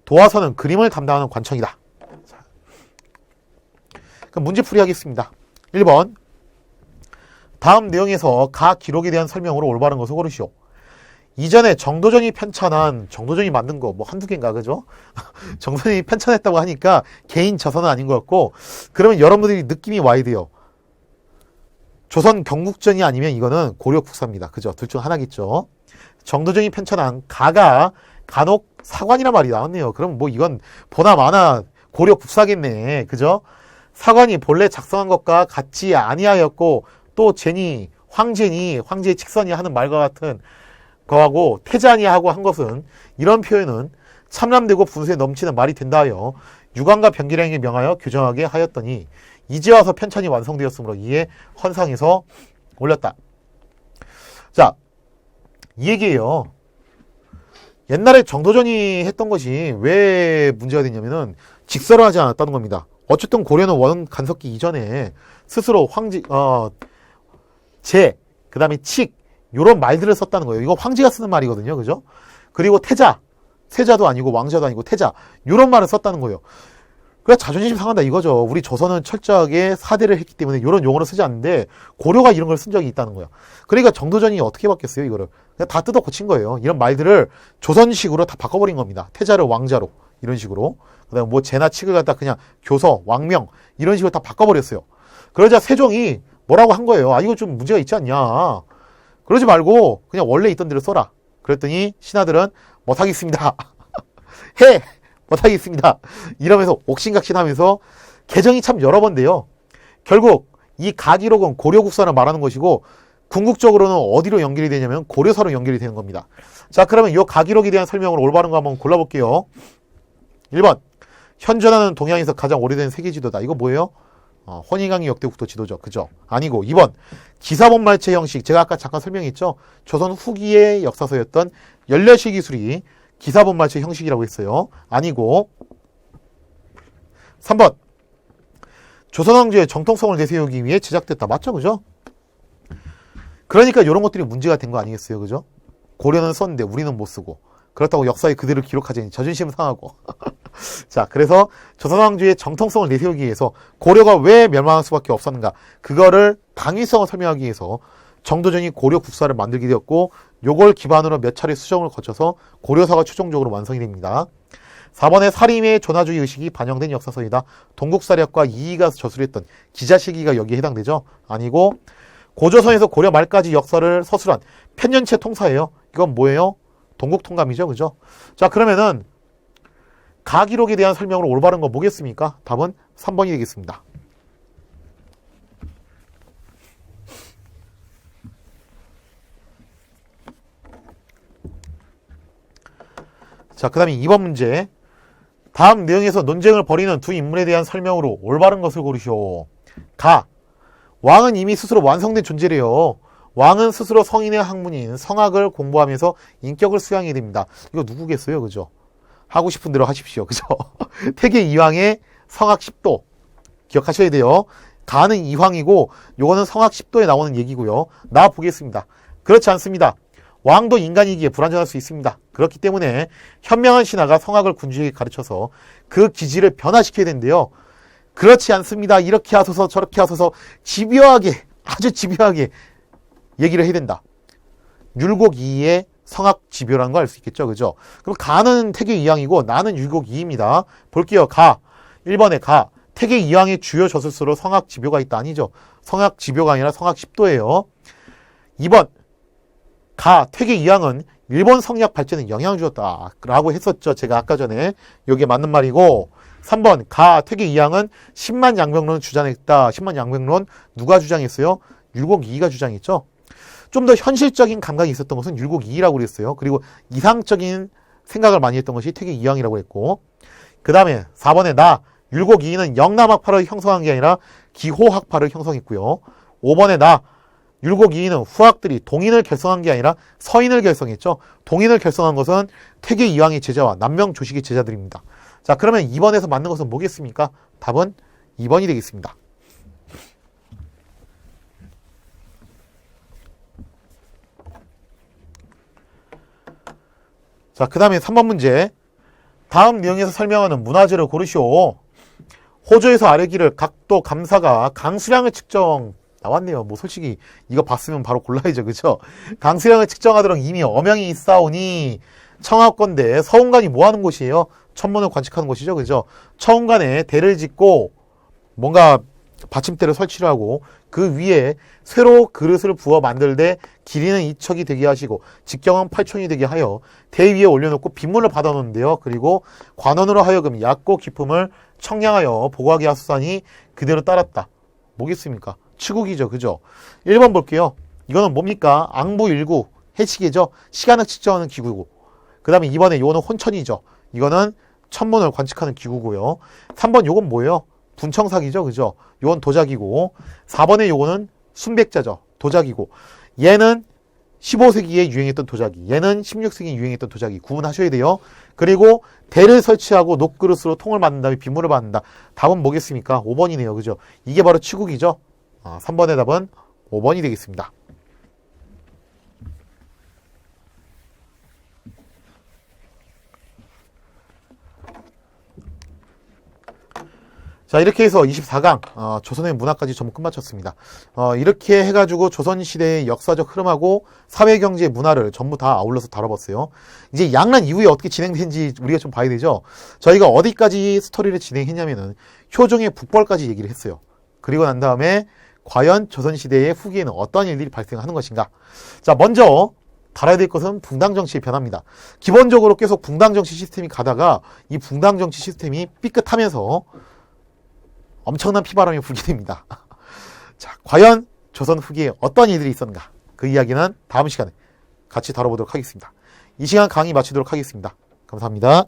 도화서는 그림을 담당하는 관청이다. 그럼 문제풀이 하겠습니다. 1번. 다음 내용에서 각 기록에 대한 설명으로 올바른 것을 고르시오. 이전에 정도전이 편찬한, 정도전이 만든 거 뭐 한두 개인가, 그죠? 정도전이 편찬했다고 하니까 개인 저서는 아닌 것 같고, 그러면 여러분들이 느낌이 와야 돼요. 조선 경국전이 아니면 이거는 고려 국사입니다. 그죠? 둘 중 하나겠죠. 정도전이 편찬한 가가 간혹 사관이란 말이 나왔네요. 그럼 뭐 이건 보나 마나 고려 국사겠네. 그죠? 사관이 본래 작성한 것과 같지 아니하였고, 또 황제의 직선이 하는 말과 같은 거하고 태자니 하고 한 것은, 이런 표현은 참람되고 분수에 넘치는 말이 된다 하여 유관과 변기량에 명하여 규정하게 하였더니 이제 와서 편찬이 완성되었으므로 이에 헌상에서 올렸다. 자, 이 얘기예요. 옛날에 정도전이 했던 것이 왜 문제가 됐냐면은 직설을 하지 않았다는 겁니다. 어쨌든 고려는 원 간섭기 이전에 스스로 그 다음에 칙, 요런 말들을 썼다는 거예요. 이거 황제가 쓰는 말이거든요. 그죠? 그리고 태자, 세자도 아니고 왕자도 아니고 태자, 요런 말을 썼다는 거예요. 그래서 자존심 상한다 이거죠. 우리 조선은 철저하게 사대를 했기 때문에 요런 용어를 쓰지 않는데 고려가 이런 걸 쓴 적이 있다는 거예요. 그러니까 정도전이 어떻게 바뀌었어요, 이거를? 그냥 다 뜯어 고친 거예요. 이런 말들을 조선식으로 다 바꿔버린 겁니다. 태자를 왕자로, 이런 식으로. 그 다음에 뭐 제나 칙을 갖다 그냥 교서, 왕명, 이런 식으로 다 바꿔버렸어요. 그러자 세종이 뭐라고 한 거예요. 이거 좀 문제가 있지 않냐. 그러지 말고 그냥 원래 있던 대로 써라. 그랬더니 신하들은 못하겠습니다. 못하겠습니다. 이러면서 옥신각신하면서 개정이 참 여러 번 돼요. 결국 이 가기록은 고려국사를 말하는 것이고, 궁극적으로는 어디로 연결이 되냐면 고려사로 연결이 되는 겁니다. 자, 그러면 이 가기록에 대한 설명으로 올바른 거 한번 골라볼게요. 1번. 현존하는 동양에서 가장 오래된 세계지도다. 이거 뭐예요? 혼인강의 역대 국토 지도죠. 그죠? 아니고 2번 기사본말체 형식. 제가 아까 잠깐 설명했죠. 조선 후기의 역사서였던 연려시 기술이 기사본말체 형식이라고 했어요. 아니고 3번 조선왕조의 정통성을 내세우기 위해 제작됐다. 맞죠? 그죠? 그러니까 이런 것들이 문제가 된 거 아니겠어요? 그죠? 고려는 썼는데 우리는 못 쓰고 그렇다고 역사에 그대로 기록하자니 자존심 상하고 자, 그래서 조선왕조의 정통성을 내세우기 위해서 고려가 왜 멸망할 수밖에 없었는가, 그거를 당위성을 설명하기 위해서 정도전이 고려 국사를 만들게 되었고, 요걸 기반으로 몇 차례 수정을 거쳐서 고려사가 최종적으로 완성이 됩니다. 4번에 사림의 존화주의 의식이 반영된 역사서이다. 동국사력과 이이가 저술했던 기자시기가 여기에 해당되죠. 아니고 고조선에서 고려 말까지 역사를 서술한 편년체 통사예요. 이건 뭐예요? 동국통감이죠. 그죠? 자, 그러면은 가기록에 대한 설명으로 올바른 거 뭐겠습니까? 답은 3번이 되겠습니다. 자, 그 다음에 2번 문제. 다음 내용에서 논쟁을 벌이는 두 인물에 대한 설명으로 올바른 것을 고르시오. 가. 왕은 이미 스스로 완성된 존재래요. 왕은 스스로 성인의 학문인 성학을 공부하면서 인격을 수양해야 됩니다. 이거 누구겠어요? 그죠? 하고 싶은 대로 하십시오. 그죠? 태계 이황의 성학 10도. 기억하셔야 돼요. 가는 이황이고 요거는 성학 10도에 나오는 얘기고요. 나 보겠습니다. 그렇지 않습니다. 왕도 인간이기에 불완전할 수 있습니다. 그렇기 때문에 현명한 신하가 성학을 군주에게 가르쳐서 그 기질을 변화시켜야 되는데요. 그렇지 않습니다. 이렇게 하소서 저렇게 하소서 집요하게, 아주 집요하게 얘기를 해야 된다. 율곡이의 성학 집요라는 거 알 수 있겠죠. 그죠? 그럼 가는 태계 이황이고 나는 율곡이입니다. 볼게요. 가. 1번에 가. 태계 이황의 주요 저술서로 성학 집요가 있다. 아니죠. 성학 집요가 아니라 성학 10도예요. 2번. 가. 태계 이황은 일본 성리학 발전에 영향을 주었다. 라고 했었죠. 제가 아까 전에. 여기에 맞는 말이고. 3번. 가. 태계 이황은 10만 양병론을 주장했다. 10만 양병론 누가 주장했어요? 율곡이가 주장했죠. 좀 더 현실적인 감각이 있었던 것은 율곡이라고 그랬어요. 그리고 이상적인 생각을 많이 했던 것이 태계 이황이라고 했고, 그 다음에 4번에 나. 율곡이는 영남학파를 형성한 게 아니라 기호학파를 형성했고요. 5번에 나. 율곡이는 후학들이 동인을 결성한 게 아니라 서인을 결성했죠. 동인을 결성한 것은 태계 이황의 제자와 남명 조식의 제자들입니다. 자, 그러면 2번에서 맞는 것은 뭐겠습니까? 답은 2번이 되겠습니다. 자, 그 다음에 3번 문제. 다음 내용에서 설명하는 문화재를 고르시오. 호조에서 아래기를 각도 감사가 강수량을 측정. 나왔네요. 뭐 솔직히 이거 봤으면 바로 골라야죠. 그죠? 강수량을 측정하도록 이미 어명이 있사오니 청하건대. 서운관이 뭐 하는 곳이에요? 천문을 관측하는 곳이죠. 그죠? 천문관에 대를 짓고 뭔가 받침대를 설치를 하고 그 위에 쇠로 그릇을 부어 만들되 길이는 2척이 되게 하시고 직경은 8촌이 되게 하여 대 위에 올려놓고 빗물을 받아놓는데요. 그리고 관원으로 하여금 얕고 깊음을 청량하여 보고하게 하소사니 그대로 따랐다. 뭐겠습니까? 추국이죠. 그죠? 1번 볼게요. 이거는 뭡니까? 앙부일구 해시계죠. 시간을 측정하는 기구고, 그 다음에 2번에 요거는 혼천이죠. 이거는 천문을 관측하는 기구고요. 3번 요건 뭐예요? 분청사기죠. 그죠? 요건 도자기고, 4번에 요거는 순백자죠. 도자기고, 얘는 15세기에 유행했던 도자기, 얘는 16세기에 유행했던 도자기 구분하셔야 돼요. 그리고 대를 설치하고 녹그릇으로 통을 만든 다음에 빗물을 받는다. 답은 뭐겠습니까? 5번이네요. 그죠? 이게 바로 치국이죠. 3번의 답은 5번이 되겠습니다. 자, 이렇게 해서 24강 조선의 문화까지 전부 끝마쳤습니다. 이렇게 해가지고 조선시대의 역사적 흐름하고 사회경제 문화를 전부 다 아울러서 다뤄봤어요. 이제 양란 이후에 어떻게 진행된지 우리가 좀 봐야 되죠. 저희가 어디까지 스토리를 진행했냐면은 효종의 북벌까지 얘기를 했어요. 그리고 난 다음에 과연 조선시대의 후기에는 어떤 일들이 발생하는 것인가. 자, 먼저 다뤄야 될 것은 붕당정치의 변화입니다. 기본적으로 계속 붕당정치 시스템이 가다가 이 붕당정치 시스템이 삐끗하면서 엄청난 피바람이 불게 됩니다. 자, 과연 조선 후기에 어떤 일들이 있었는가. 그 이야기는 다음 시간에 같이 다뤄보도록 하겠습니다. 이 시간 강의 마치도록 하겠습니다. 감사합니다.